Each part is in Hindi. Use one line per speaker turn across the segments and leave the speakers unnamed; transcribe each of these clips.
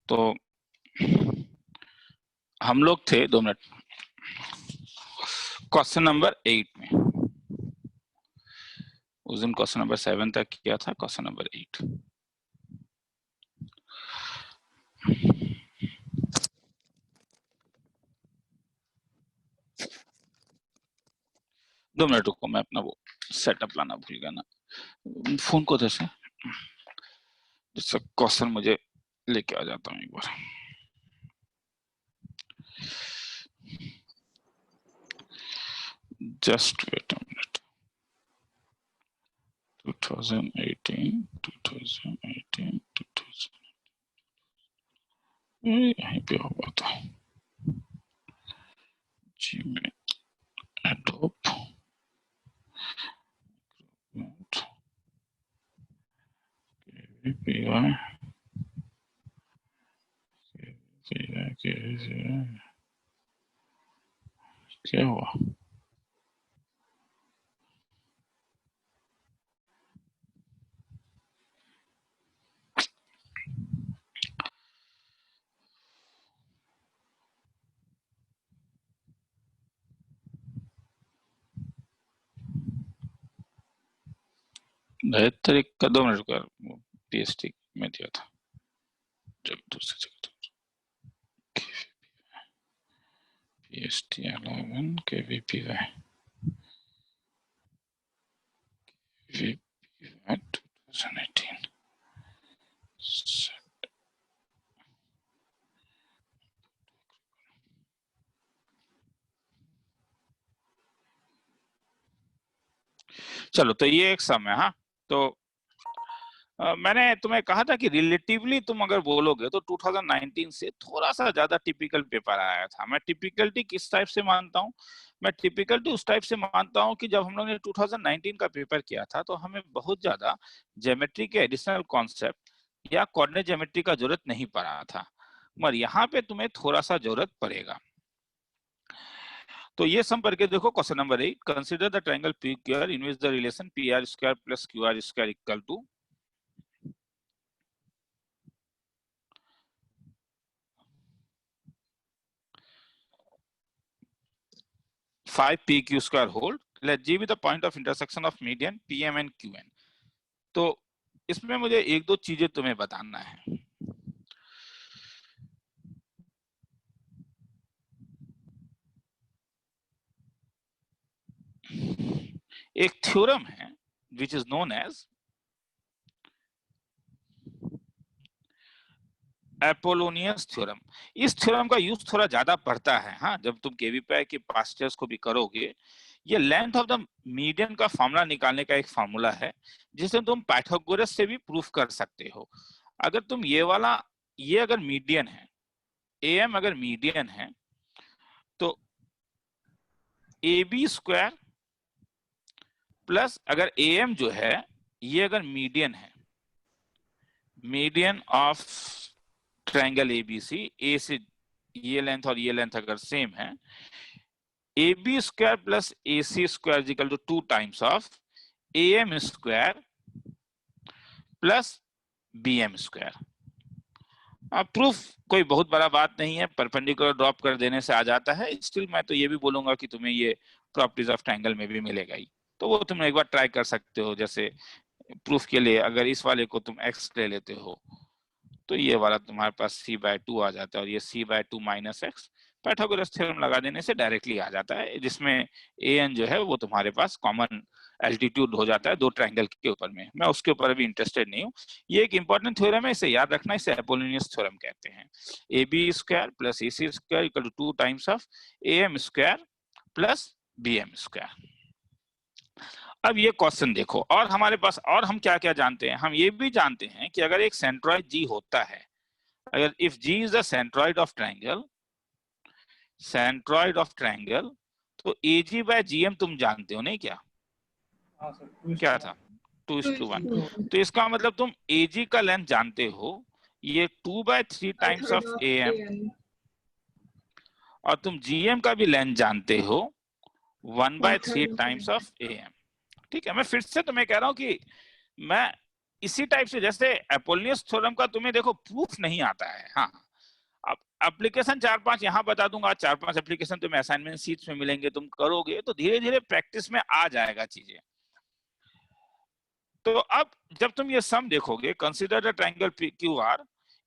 तो हम लोग थे 2 मिनट क्वेश्चन नंबर 8 में। उस दिन क्वेश्चन नंबर 7 तक किया था, क्वेश्चन नंबर 8। दो मिनट रुको, मैं अपना वो सेटअप लाना भूल गया ना, फोन को जैसे क्वेश्चन मुझे लेके आ जाता हूँ एक बार। Just wait a minute. 2018 यहीं पे होगा था जी में एडोब क्या हुआ? तरीका 2 मिनट का पीएसटी में दिया था जब दूसरी जगह पीएसटी 11 केवीपीवाई VPY 2018 चलो, तो ये एक सम है। हाँ, तो मैंने तुम्हें कहा था कि रिलेटिवली तुम अगर बोलोगे तो 2019 से थोड़ा सा ज्यादा टिपिकल पेपर आया था। मैं टिपिकलिटी किस टाइप से मानता हूँ? मैं टिपिकलिटी उस टाइप से मानता हूँ कि जब हम लोगों ने 2019 का पेपर किया था तो हमें बहुत ज्यादा ज्योमेट्री के एडिशनल कॉन्सेप्ट या कोऑर्डिनेट ज्योमेट्री का जरूरत नहीं पड़ा था, मगर यहाँ पे तुम्हें थोड़ा सा जरूरत पड़ेगा। तो ये सम करके देखो, question number 8, consider the triangle PQR in which the relation PR square plus QR square equal to 5 PQ square hold, let G be the point of intersection of median PM and QN। तो इसमें मुझे एक दो चीजें तुम्हें बताना है। एक थ्योरम है which is known as Apollonius theorem. इस थ्योरम का यूज थोड़ा ज्यादा पड़ता है। हाँ, जब तुम केवीपीआई के पास्ट ईयर्स को भी करोगे। ये लेंथ ऑफ द मीडियन का फॉर्मूला निकालने का एक फॉर्मूला है जिसे तुम पाइथागोरस से भी प्रूफ कर सकते हो। अगर तुम ये वाला, ये अगर मीडियन है, AM अगर मीडियन है, तो AB स्क्वायर प्लस अगर AM जो है ये अगर मीडियन है, मीडियन ऑफ ट्रायंगल ABC, ए से ये लेंथ और ये लेंथ अगर सेम है, AB square plus AC square equal to 2 times of AM square plus BM square. Proof कोई बहुत बड़ा बात नहीं है, परपेंडिकुलर ड्रॉप कर देने से आ जाता है। स्टिल मैं तो ये भी बोलूंगा कि तुम्हें ये प्रॉपर्टीज ऑफ ट्रायंगल में भी मिलेगा ही, तो वो तुम एक बार ट्राई कर सकते हो। जैसे प्रूफ के लिए अगर इस वाले को तुम x ले लेते हो तो ये वाला तुम्हारे पास c/2 आ जाता है और ये c/2 minus x, Pythagoras theorem लगा देने से डायरेक्टली आ जाता है, जिसमें an जो है वो तुम्हारे पास कॉमन एल्टीट्यूड हो जाता है दो ट्रायंगल के ऊपर में। मैं उसके ऊपर अभी इंटरेस्टेड नहीं हूँ। ये एक इंपॉर्टेंट थ्योरम है, इसे याद रखना, इसे एपोलोनियस थ्योरम कहते हैं। AB square plus AC square equal to 2 times of AM square plus BM square. अब ये क्वेश्चन देखो, और हमारे पास और हम क्या क्या जानते हैं? हम ये भी जानते हैं कि अगर एक सेंट्रॉइड G होता है, अगर if G is the centroid of triangle, centroid of triangle, तो AG/GM तुम जानते हो नहीं क्या?
हाँ सर,
क्या था? 2:1। तो इसका मतलब तुम AG का लेंथ जानते हो, ये 2/3 टाइम्स ऑफ AM, और तुम GM का भी लेंथ जानते हो 1/3 टाइम्स ऑफ AM। ठीक है, मैं फिर से तुम्हें कह रहा हूं कि मैं इसी टाइप से जैसे अपोलिनियस थ्योरम का तुम्हें देखो प्रूफ नहीं आता है, हाँ अब एप्लीकेशन 4-5 यहाँ बता दूंगा, 4-5 एप्लीकेशन तुम्हें असाइनमेंट शीट्स में मिलेंगे, तुम करोगे तो धीरे धीरे प्रैक्टिस में आ जाएगा चीजें। तो अब जब तुम ये सम देखोगे, कंसीडर द ट्रायंगल PQR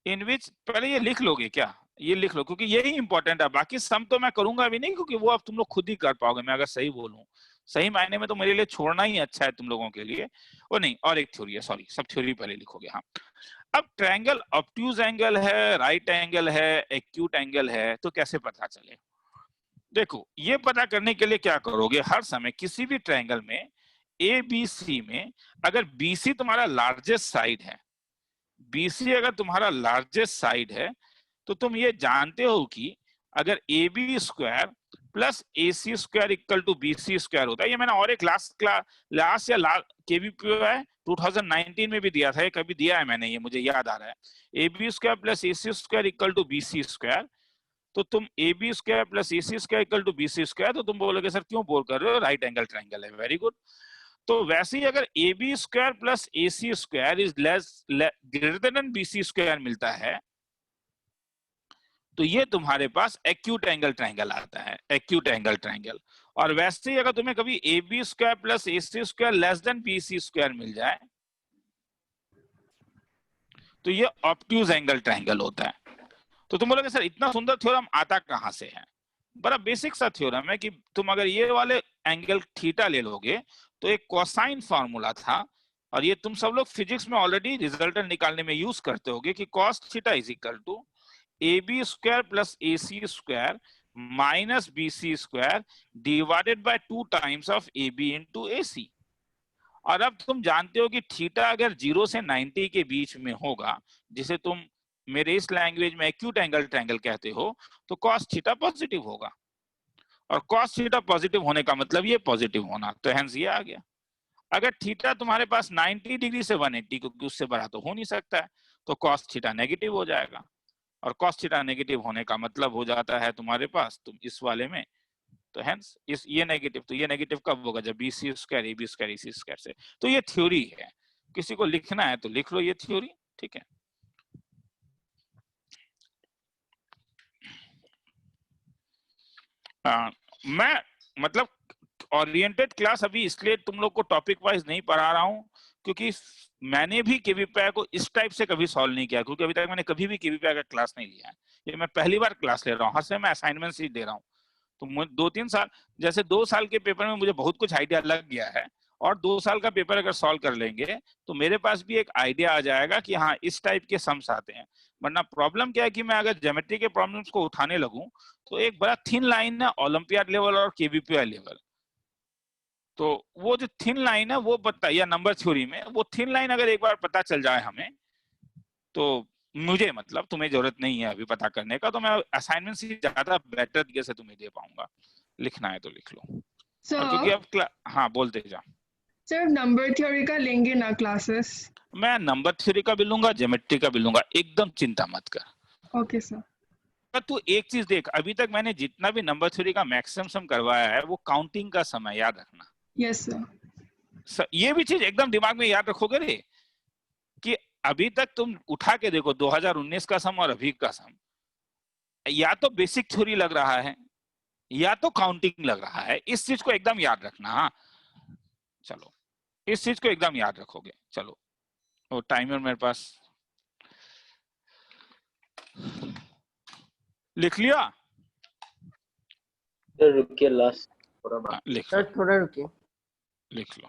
इन विच, पहले ये लिख लोगे क्या, ये लिख लो क्योंकि यही इंपॉर्टेंट है, बाकी सम तो मैं करूंगा भी नहीं क्योंकि वो अब तुम लोग खुद ही कर पाओगे, मैं अगर सही बोलूं सही मायने में तो मेरे लिए छोड़ना ही अच्छा है तुम लोगों के लिए। वो नहीं, और एक थ्योरी है, सॉरी सब थ्योरी पहले लिखोगे। हाँ, अब ट्रायंगल ऑब्ट्यूज एंगल है, राइट एंगल है, एक्यूट एंगल है, तो कैसे पता चले? देखो ये पता करने के लिए क्या करोगे, हर समय किसी भी ट्रायंगल में ए बी सी में अगर BC तुम्हारा लार्जेस्ट साइड है, BC अगर तुम्हारा लार्जेस्ट साइड है, तो तुम ये जानते हो कि अगर AB square plus AC square equal to BC square होता है, ये मैंने और एक लास्ट या KVPY 2019 में भी दिया था, ये कभी दिया है मैंने, ये मुझे याद आ रहा है। AB square plus AC square equal to BC square, तो तुम AB square plus AC square equal to BC square, तो तुम बोलोगे सर क्यों बोल कर रहे हो, राइट एंगल ट्रायंगल है, वेरी गुड। तो वैसे ही अगर AB square plus AC square is less greater than BC square मिलता है, तो ये तुम्हारे पास एक्यूट एंगल ट्रायंगल आता है, एक्यूट एंगल ट्रायंगल। और वैसे ही अगर तुम्हें कभी AB square plus AC square less than BC square मिल जाए, तो ये ऑब्ट्यूज एंगल ट्रायंगल होता है। तो तुम बोलोगे सर इतना सुंदर थ्योरम आता कहां से है? बड़ा बेसिक सा थ्योरम है कि तुम अगर ये वाले एंगल थीटा ले लोगे, तो एक कोसाइन फार्मूला था, और ये तुम सब लोग फिजिक्स में ऑलरेडी रिजल्टेंट निकालने में यूज करते होगे कि cos theta is equal to AB square plus AC square minus BC square divided by 2 times of AB into AC। और अब तुम जानते हो कि थीटा अगर 0 से 90 के बीच में होगा, जिसे तुम मेरे इस लैंग्वेज में एक्यूट एंगल ट्रायंगल कहते हो, तो cos थीटा पॉजिटिव होगा, और cos थीटा पॉजिटिव होने का मतलब ये पॉजिटिव होना, तो हेंस ये आ गया। अगर थीटा तुम्हारे पास 90 डिग्री से 180, क्योंकि उससे बड़ा तो हो नहीं सकता है, तो cos थीटा नेगेटिव हो जाएगा, और cos थीटा नेगेटिव होने का मतलब हो जाता है तुम्हारे पास तुम इस वाले में, तो हेंस इस ये नेगेटिव, तो ये नेगेटिव कब होगा, जब BC square AB square AC square से। तो ये थ्योरी है, किसी को लिखना है तो लिख लो ये थ्योरी, ठीक है। मैं मतलब ओरिएंटेड क्लास अभी इसलिए तुम लोग को टॉपिक वाइज नहीं पढ़ा रहा हूँ क्योंकि मैंने भी KVPI को इस टाइप से कभी सॉल्व नहीं किया, क्योंकि अभी तक मैंने कभी भी KVPI का क्लास नहीं लिया है, ये मैं पहली बार क्लास ले रहा हूँ, हर से मैं असाइनमेंट ही दे रहा हूँ। तो 2-3 साल, जैसे 2 साल के पेपर में मुझे बहुत कुछ आइडिया लग गया है, और 2 साल का पेपर अगर सॉल्व कर लेंगे तो मेरे पास भी एक आइडिया आ जाएगा कि हाँ इस टाइप के सम्स आते हैं। वरना प्रॉब्लम क्या है कि मैं अगर ज्योमेट्री के प्रॉब्लम्स को उठाने लगूं तो एक बड़ा थिन लाइन है ओलंपियाड लेवल और KVPI लेवल, तो वो जो थिन लाइन है वो पता, या नंबर थ्योरी में वो थिन लाइन अगर एक बार पता चल जाए हमें, तो मुझे मतलब तुम्हें जरूरत नहीं है अभी पता करने का, तो मैं असाइनमेंट से ज्यादा बेटर तरीके से तुम्हें दे पाऊंगा, लिखना है तो लिख लो। और क्योंकि अब हाँ बोलते जा,
सिर्फ नंबर थ्योरी का लेंगे ना क्लासेस?
मैं नंबर थ्योरी का भी लूंगा, ज्योमेट्री का भी लूंगा, एकदम चिंता मत कर।
Okay sir.
तू एक चीज देख, अभी तक मैंने जितना भी नंबर थ्योरी का मैक्सिमम सम करवाया है वो काउंटिंग का समय, याद रखना।
Yes sir.
ये भी चीज एकदम दिमाग में याद रखोगे रे, कि अभी तक तुम उठा के देखो 2019 का सम और अभी का सम, या तो बेसिक थ्योरी लग रहा है या तो काउंटिंग लग रहा है, इस चीज को एकदम याद रखना। हाँ चलो, इस चीज को एकदम याद रखोगे। चलो, वो टाइमर मेरे पास लिख लिया,
सर रुकिए, लास्ट थोड़ा बाकी।
लिख
सर
लो,
थोड़ा रुकिए।
लिख लो।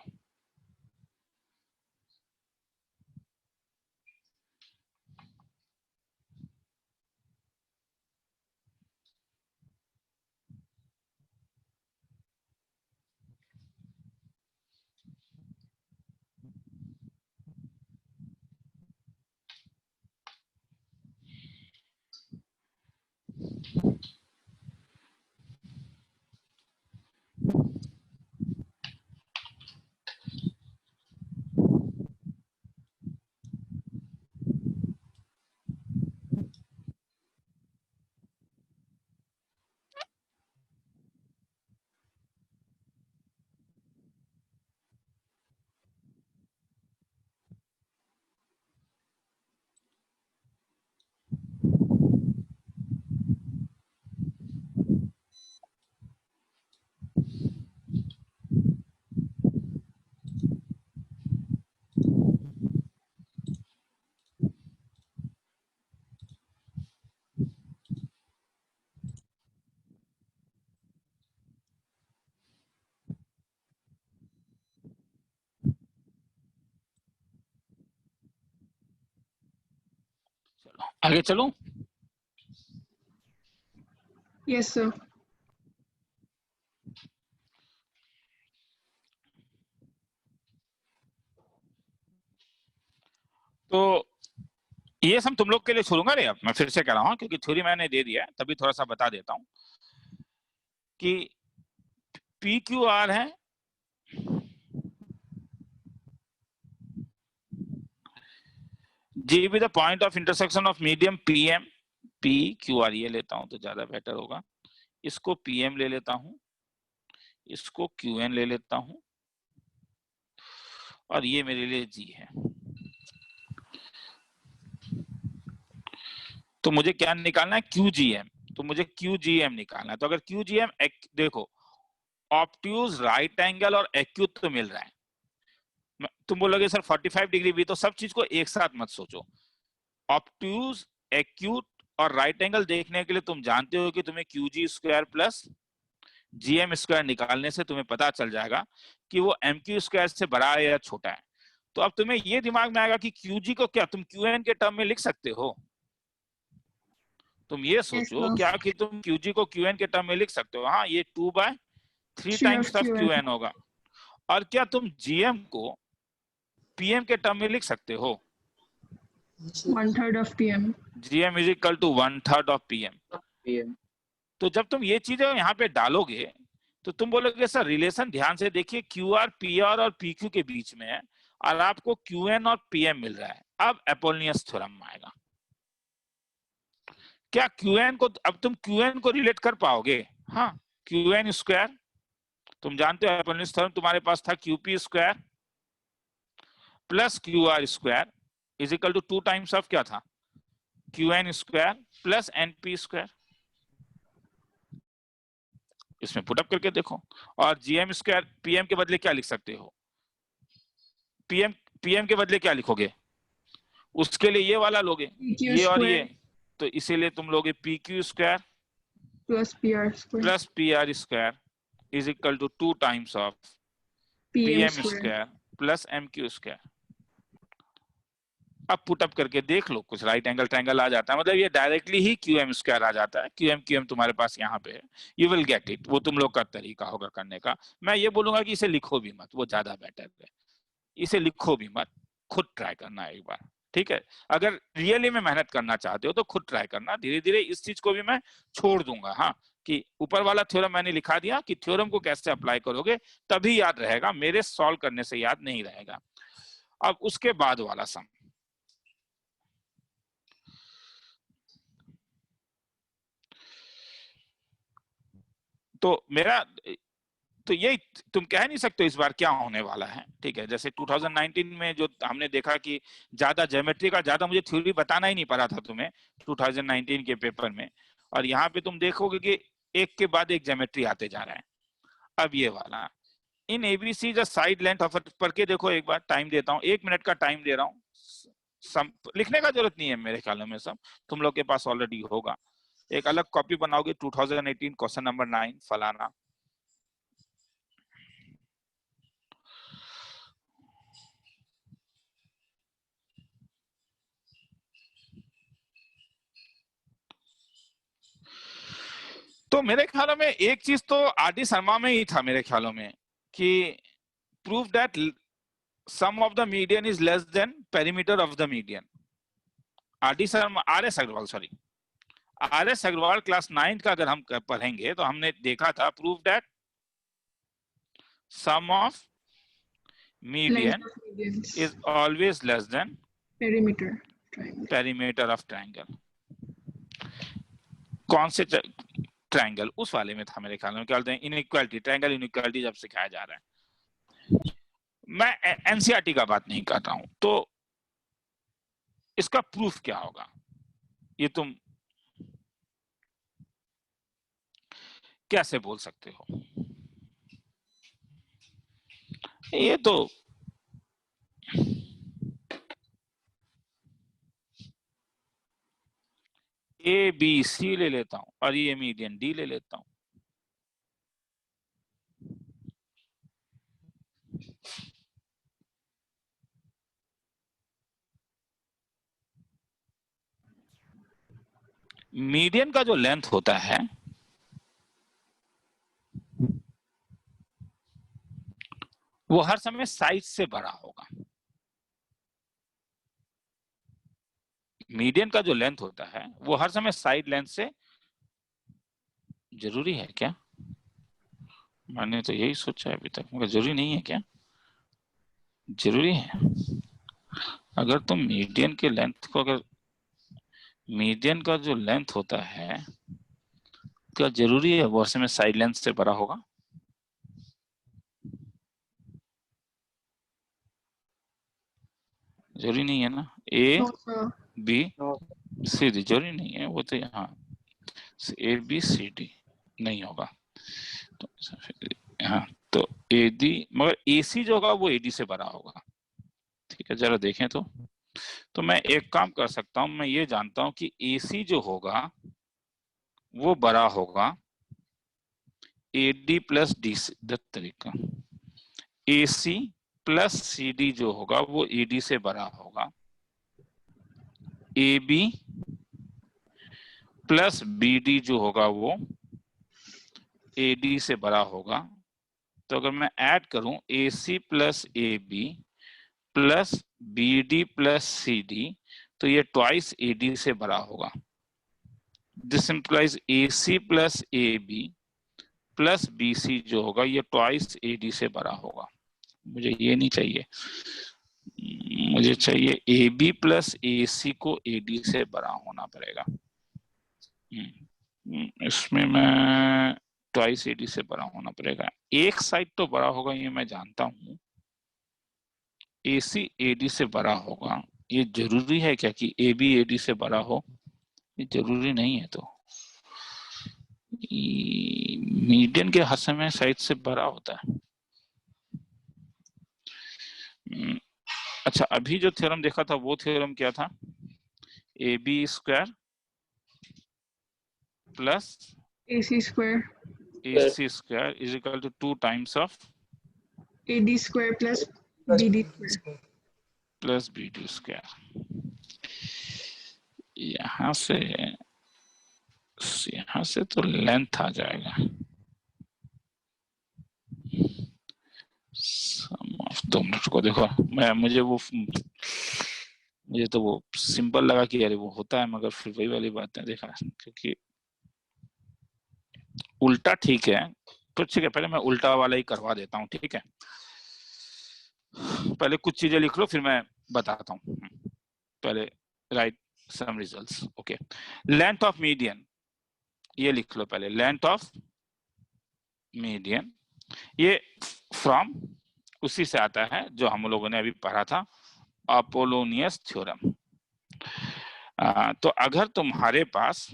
चलो आगे चलो।
Yes, sir.
तो ये सब तुम लोग के लिए छोड़ूंगा रे, अब मैं फिर से कह रहा हूँ क्योंकि थ्योरी मैंने दे दिया है, तभी थोड़ा सा बता देता हूँ कि पी क्यू आर है G be the point of intersection of median P M, P Q R ये लेता हूं तो ज्यादा बेटर होगा, इसको पी एम ले लेता हूं, इसको क्यू एन ले लेता हूं, और ये मेरे लिए जी है। तो मुझे क्या निकालना है, क्यू जी एम, तो मुझे क्यू जी एम निकालना है। तो अगर क्यू जी एम, देखो ऑब्ट्यूज, राइट एंगल और एक्यूट तो मिल रहा है। तुम बोलोगे सर 45 डिग्री भी, तो सब चीज को एक साथ मत सोचो। ऑब्ट्यूज, एक्यूट और राइट एंगल देखने के लिए तुम जानते हो कि तुम्हें क्यू जी स्क्वायर प्लस जीएम स्क्वायर निकालने से तुम्हें पता चल जाएगा कि वो एम क्यू स्क्वायर से बड़ा है या छोटा है। तो अब तुम्हें ये दिमाग में आएगा कि क्यूजी को क्या तुम क्यूएन के टर्म में लिख सकते हो? तुम ये
Yes,
सोचो
sir.
क्या कि तुम क्यूजी को क्यूएन के टर्म में लिख सकते हो? हाँ, ये 2/3
3 of
times of
QN.
QN होगा। और क्या तुम जीएम को पीएम के टर्म में लिख सकते हो?
1/3 of PM.
GM is equal to 1/3 of PM.
PM.
तो जब तुम ये चीजें यहाँ पे डालोगे तो तुम बोलोगे सर रिलेशन ध्यान से देखिए, क्यू आर पी आर और पी क्यू के बीच में है और आपको क्यू एन और पी एम मिल रहा है। अब अपोलोनियस थ्योरम आएगा। क्या क्यू एन को, अब तुम क्यू एन को रिलेट कर पाओगे? हाँ, क्यू एन स्क्वायर तुम जानते हो, अपोलोनियस थ्योरम तुम्हारे पास था, Q P square plus Q R square is equal to 2 times of क्या था, Q N square plus N P square. इसमें पुटअप करके देखो। और जीएम स्क्वायर पीएम के बदले क्या लिख सकते हो? पीएम पीएम के बदले क्या लिखोगे? उसके लिए ये वाला लोगे,
PQ
ये और ये,
square
तो इसीलिए तुम लोगे P Q square
plus PR square.
Plus P R square is equal to 2 times of
PM
PM
square.
Square plus M Q square. अब पुटअप करके देख लो, कुछ राइट एंगल ट्रायंगल आ जाता है, मतलब ये डायरेक्टली ही क्यू एम स्क्वायर आ जाता है। क्यू एम तुम्हारे पास यहाँ पे है, यू विल गेट इट। वो तुम लोग का तरीका होगा करने का। मैं ये बोलूंगा कि इसे लिखो भी मत, वो ज्यादा बेटर है। इसे लिखो भी मत, खुद ट्राई करना एक बार, ठीक है? अगर रियली में मेहनत करना चाहते हो तो खुद ट्राई करना। धीरे धीरे इस चीज को भी मैं छोड़ दूंगा। हाँ, कि ऊपर वाला थ्योरम मैंने लिखा दिया कि थ्योरम को कैसे अप्लाई करोगे तभी याद रहेगा, मेरे सॉल्व करने से याद नहीं रहेगा। अब उसके बाद वाला सम, तो मेरा, तो ये तुम कह नहीं सकते इस बार क्या होने वाला है, ठीक है? जैसे 2019 में जो हमने देखा कि ज्यादा ज्योमेट्री का, ज्यादा मुझे थ्योरी बताना ही नहीं पड़ा था तुम्हें 2019 के पेपर में, और यहाँ पे तुम देखोगे कि एक के बाद एक ज्योमेट्री आते जा रहा है। अब ये वाला इन एबीसी जो साइड लेंथ ऑफ, पढ़ के देखो एक बार, टाइम देता हूँ, 1 मिनट का टाइम दे रहा हूँ। सम लिखने का जरूरत नहीं है मेरे ख्याल में, सब तुम लोग के पास ऑलरेडी होगा। एक अलग कॉपी बनाओगे, 2018 क्वेश्चन नंबर 9 फलाना। तो मेरे ख्याल में एक चीज तो आर डी शर्मा में ही था मेरे ख्यालों में, कि prove that sum of the median is less than perimeter of the median. R D Sharma, R S Agarwal, sorry, R S Agarwal class 9 का अगर हम पढ़ेंगे तो हमने देखा था, prove that sum of
Length
median
of medians.
Is always less than
Perimeter triangle.
Perimeter of triangle. कौन से ट्रायंगल? उस वाले में था मेरे ख्याल में, क्या बोलते हैं, इनइक्वालिटी, ट्रायंगल इनइक्वालिटी जब सिखाया जा रहा है। मैं एनसीईआरटी का बात नहीं कर रहा हूं। तो इसका प्रूफ क्या होगा, ये तुम कैसे बोल सकते हो? ये तो ए बी सी ले लेता हूं और ये मीडियन डी ले लेता हूं। मीडियन का जो लेंथ होता है वो हर समय साइड से बड़ा होगा। मीडियन का जो लेंथ होता है वो हर समय साइड लेंथ से, जरूरी है क्या? मैंने तो यही सोचा है अभी तक, मगर जरूरी नहीं है क्या? जरूरी है। अगर तुम मीडियन के लेंथ को, अगर मीडियन का जो लेंथ होता है क्या जरूरी है वो हर समय साइड लेंथ से बड़ा होगा? जरूरी नहीं है ना। A
No, sir.
B
No.
C D जरूरी नहीं है वो तो, हाँ ए बी सी डी नहीं होगा तो, हाँ तो ए डी, मगर ए सी जो होगा वो ए डी से बड़ा होगा। ठीक है, जरा देखें तो मैं एक काम कर सकता हूं, मैं ये जानता हूं कि ए सी जो होगा वो बड़ा होगा A D plus D C, तरीका A C plus C D जो होगा वो ए डी से बड़ा होगा। A B plus B D जो होगा वो ए डी से बड़ा होगा। तो अगर मैं ऐड करूं A C plus A B plus B D plus C D, तो ये ट्वाइस ए डी से बड़ा होगा। This implies A C plus A B plus B C जो होगा ये ट्वाइस ए डी से बड़ा होगा। मुझे ये नहीं चाहिए, मुझे चाहिए ए बी प्लस ए सी को ए डी से बड़ा होना पड़ेगा। इसमें मैं ट्वाइस ए डी से बड़ा होना पड़ेगा। एक साइड तो बड़ा होगा ये मैं जानता हूं, ए सी ए डी से बड़ा होगा। ये जरूरी है क्या कि ए बी ए डी से बड़ा हो? ये जरूरी नहीं है। तो मीडियन के हर समय साइड से बड़ा होता है। अच्छा, अभी जो थ्योरम देखा था वो थ्योरम क्या था? A B square plus
AC square.
A C square is equal to 2 times of
AD square plus BD square.
Plus B D square. यहां से तो लेंथ आ जाएगा, दो मिनट को देखो, मुझे तो वो सिंपल लगा कि अरे वो होता है, मगर फिर वही वाली बात है देखा, क्योंकि उल्टा ठीक है। तो ठीक है, पहले मैं उल्टा वाला ही करवा देता हूँ। ठीक है, पहले कुछ चीजें लिख लो फिर मैं बताता हूँ। पहले write some results. Okay, length of median, ये लिख लो पहले, लेंथ ऑफ मीडियन ये फ्रॉम उसी से आता है जो हम लोगों ने अभी पढ़ा था, अपोलोनियस थ्योरम। तो अगर तुम्हारे पास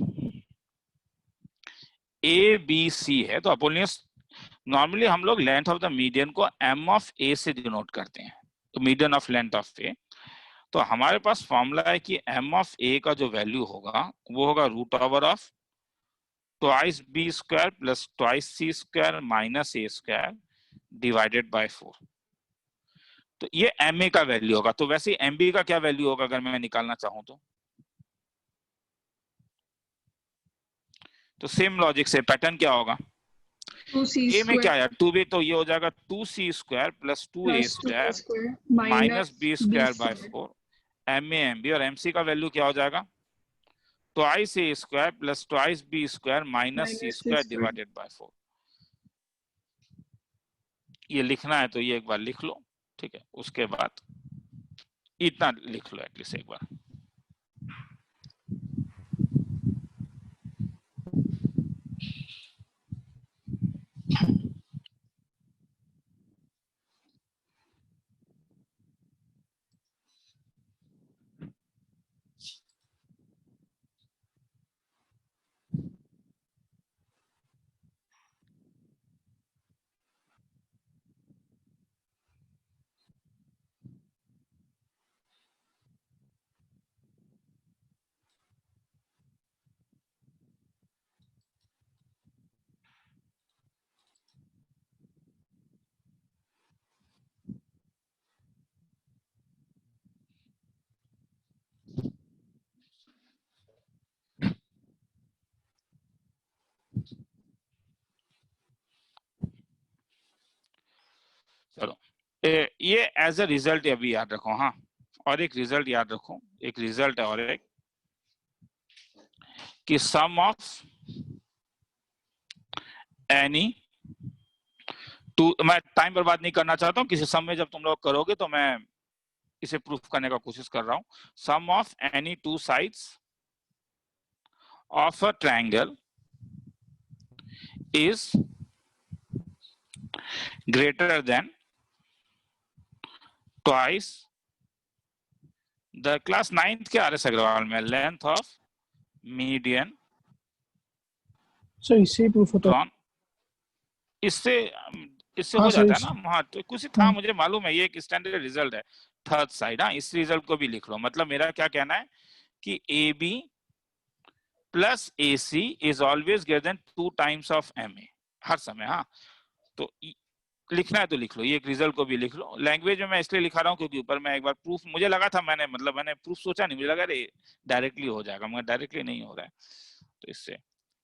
ए बी सी है तो अपोलोनियस, नॉर्मली हम लोग लेंथ ऑफ द मीडियन को एम ऑफ ए से डिनोट करते हैं, तो मीडियन ऑफ लेंथ ऑफ ए। तो हमारे पास फॉर्मूला है कि एम ऑफ ए का जो वैल्यू होगा वो होगा root over of twice B square plus twice C square minus A square divided by 4। तो ये एम ए का वैल्यू होगा। तो वैसे एम बी का क्या वैल्यू होगा अगर मैं निकालना चाहूं तो सेम लॉजिक से पैटर्न क्या होगा?
2C
ए में क्या
square
है 2b, तो ये हो जाएगा 2c square plus 2a
plus 2A
square
square
minus
minus
B
B
square by
square
4। M A M B, और एमसी का वैल्यू क्या हो जाएगा? Twice A square plus twice B square minus C
minus C
square
square.
Divided by 4। ये लिखना है तो ये एक बार लिख लो। ठीक है, उसके बाद इतना लिख लो एटलीस्ट एक बार। चलो ये एज अ रिजल्ट अभी याद रखो। हाँ, और एक रिजल्ट याद रखो, एक रिजल्ट है और एक कि सम ऑफ एनी टू, मैं टाइम बर्बाद नहीं करना चाहता हूँ, किसी सम में जब तुम लोग करोगे तो मैं इसे प्रूफ करने का कोशिश कर रहा हूं। Sum of any two sides of a triangle is greater than twice the class 9th के आर.एस. अग्रवाल में लेंथ ऑफ मीडियन
सर इससे प्रूफ होता है।
ड्रॉन। इससे इससे
हाँ,
हो
सर,
जाता है ना। हाँ, तो कुछ था, मुझे मालूम है, ये एक स्टैंडर्ड रिजल्ट है थर्ड साइड। हाँ, इस रिजल्ट को भी लिख लो। मतलब मेरा क्या कहना है कि A B plus A C is always greater than 2 times of M A हर समय। हाँ, तो लिखना है तो लिख लो, ये एक रिजल्ट को भी लिख लो। लैंग्वेज में मैं इसलिए लिखा रहा हूँ क्योंकि ऊपर मैं एक बार प्रूफ, मुझे लगा था, मैंने प्रूफ सोचा नहीं, मुझे लगा डायरेक्टली हो जाएगा, मगर डायरेक्टली नहीं हो रहा है। तो इससे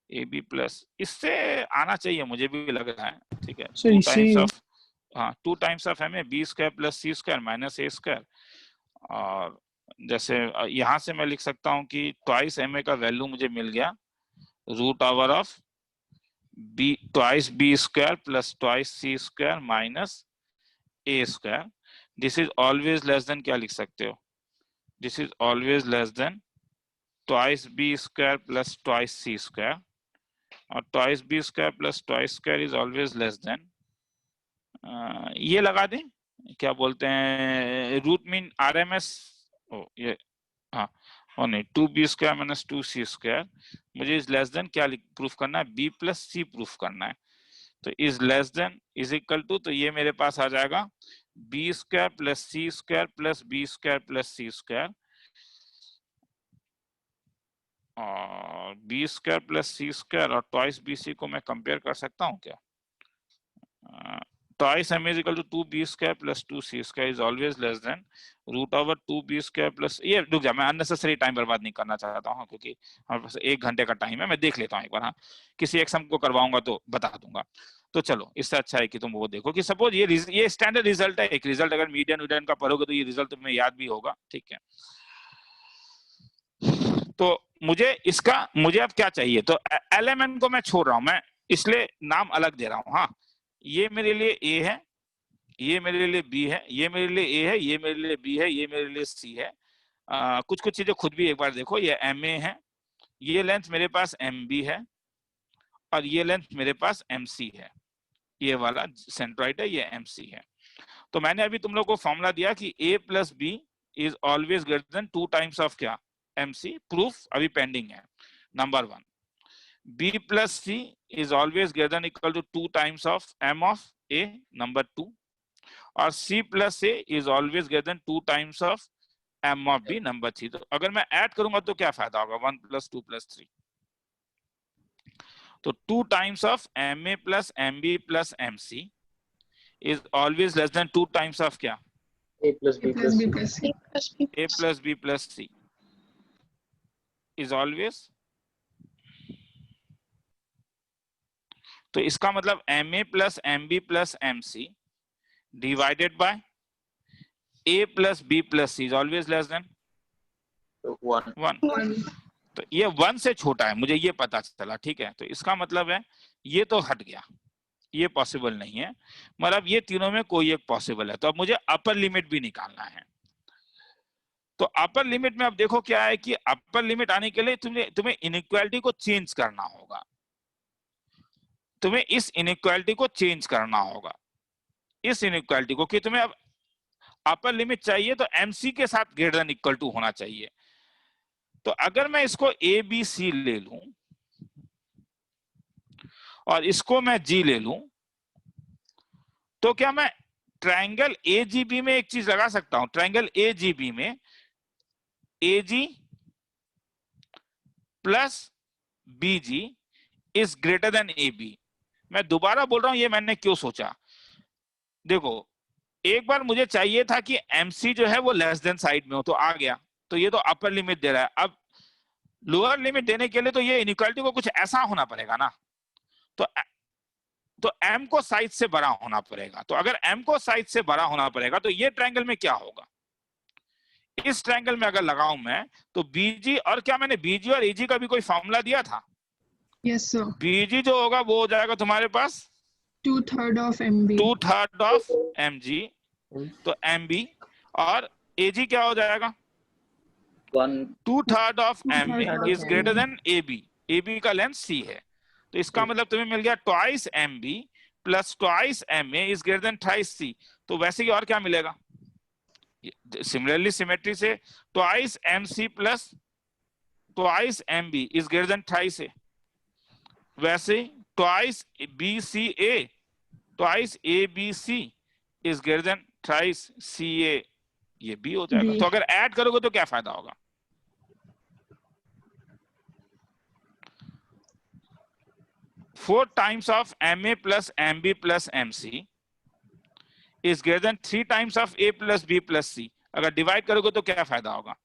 ए बी प्लस, इससे आना चाहिए, मुझे भी लग रहा है। ठीक है,
सर
2
इससे
टाइम्स ऑफ, हाँ, 2 times of M A B square plus C square minus A square. और जैसे यहां से मैं लिख सकता हूँ कि ट्वाइस एम ए का वैल्यू मुझे मिल गया root over of b twice b square plus twice c square minus a square. This is always less than, क्या लिख सकते हो, this is always less than twice b square plus twice c square, और twice b square plus twice square is always less than ये लगा दें, क्या बोलते हैं, रूट मीन RMS। ओ ये, हाँ, और नहीं, 2b square minus 2c square, मुझे इज लेस देन क्या प्रूफ करना है, b प्लस सी प्रूफ करना है। तो is less than is equal to, तो ये मेरे पास आ जाएगा b square plus C square plus b square plus C square, और b square plus C square और ट्वाइस bc को मैं कंपेयर कर सकता हूँ क्या? Twice m is equal to 2b square plus 2c square is always less than root over 2b square plus, ये रुक जा, मैं अननेसेसरी टाइम बर्बाद नहीं करना चाहता हूँ क्योंकि हमारे पास 1 घंटे का टाइम है। मैं देख लेता हूँ एक बार, हाँ, किसी एक सम को करवाऊंगा तो बता दूंगा। तो चलो, इससे अच्छा है कि तुम वो देखो कि सपोज ये स्टैंडर्ड रिजल्ट है, एक रिजल्ट अगर मीडियन वीडियन का पढ़ोगे तो ये रिजल्ट तुम्हें याद भी होगा। ठीक है, तो मुझे अब क्या चाहिए, तो एलिमेंट को मैं छोड़ रहा हूं, मैं इसलिए नाम अलग दे रहा हूं। हाँ, ये मेरे लिए ए है, ये मेरे लिए बी है, ये मेरे लिए ए है, ये मेरे लिए बी है, ये मेरे लिए सी है। कुछ कुछ चीजें खुद भी एक बार देखो, ये एम ए है, ये लेंथ मेरे पास एम बी है, और ये लेंथ मेरे पास एम सी है, ये वाला सेंट्रॉइड है, ये एम सी है। तो मैंने अभी तुम लोग को फॉर्मूला दिया कि a plus b is always greater than 2 times of क्या, एम सी। प्रूफ अभी पेंडिंग है, number 1। b plus c is always greater than equal to 2 times of m of a, number 2, और c plus a is always greater than 2 times of m of b, number 3। तो अगर मैं ऐड करूंगा तो क्या फायदा होगा, 1 plus 2 plus 3, तो 2 times of ma plus mb plus mc is always less than 2 times of क्या,
A plus B plus C.
plus C.
a plus b plus c is always, तो इसका मतलब ma plus mb plus mc divided by a plus b plus c is always less than
So 1.
1।
1.
तो ये 1 से छोटा है, मुझे ये पता चला। ठीक है, तो इसका मतलब है ये तो हट गया, ये पॉसिबल नहीं है, मतलब ये तीनों में कोई एक पॉसिबल है। तो अब मुझे अपर लिमिट भी निकालना है। तो अपर लिमिट में अब देखो क्या है कि अपर लिमिट आने के लिए तुम्हें इनइक्वालिटी को चेंज करना होगा, तुम्हें इस इनइक्वालिटी को चेंज करना होगा, इस इनइक्वालिटी को, कि तुम्हें अब अपर लिमिट चाहिए तो एमसी के साथ ग्रेटर देन इक्वल टू होना चाहिए। तो अगर मैं इसको ए बी सी ले लूं और इसको मैं जी ले लूं, तो क्या मैं ट्रायंगल ए जी बी में एक चीज लगा सकता हूं, ट्रायंगल ए जी बी में a g plus b g is greater than a b. मैं दोबारा बोल रहा हूं, ये मैंने क्यों सोचा, देखो एक बार मुझे चाहिए था कि एमसी जो है वो लेस देन साइड में हो, तो आ गया, तो ये तो अपर लिमिट दे रहा है। अब लोअर लिमिट देने के लिए तो ये इनइक्वालिटी को कुछ ऐसा होना पड़ेगा ना, तो m को साइज से बड़ा होना पड़ेगा। तो अगर m को साइज से बड़ा होना पड़ेगा तो ये ट्रायंगल में क्या होगा, इस ट्रायंगल में अगर लगाऊं मैं तो बीजी, और क्या मैंने बीजी और एजी का भी कोई फॉर्मूला दिया था?
Yes sir.
बीजी जो होगा वो हो जाएगा तुम्हारे पास
2/3 ऑफ MB।
2/3 ऑफ mg, तो mb, और एजी क्या हो जाएगा? 2/3 of ma is greater then ab। ab का लेंथ c है, तो इसका मतलब तुम्हें मिल गया twice mb plus twice ma is greater then thrice c। तो वैसे ही और क्या मिलेगा, सिमिलरली सिमेट्री से twice mc plus twice mb is greater then thrice a। वैसे twice bca, twice abc is greater then thrice ca, ये b हो जाएगा। तो अगर ऐड करोगे तो क्या फायदा होगा? Four times of ma plus mb plus mc is greater then 3 times of a plus b plus c। अगर डिवाइड करोगे तो क्या फायदा होगा?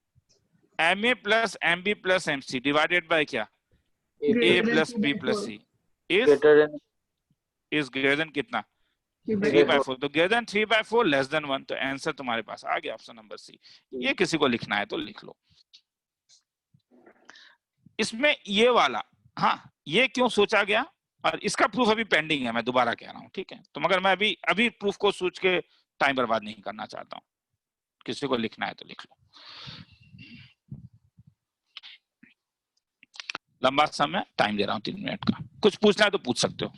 ma plus mb plus mc divided by क्या? a plus b plus c is greater then कितना? 3/4। तो ग्रेटर देन 3/4 लेस देन 1। तो आंसर तुम्हारे पास आ गया ऑप्शन नंबर सी। ये किसी को लिखना है तो लिख लो। इसमें ये वाला, हाँ, ये क्यों सोचा गया, और इसका प्रूफ अभी पेंडिंग है, मैं दोबारा कह रहा हूँ, ठीक है? तो मगर मैं अभी प्रूफ को सोच के टाइम बर्बाद नहीं करना चाहता हूँ। किसी को लिखना है तो लिख लो। लंबा समय टाइम दे रहा हूँ 3 मिनट का, कुछ पूछना है तो पूछ सकते हो।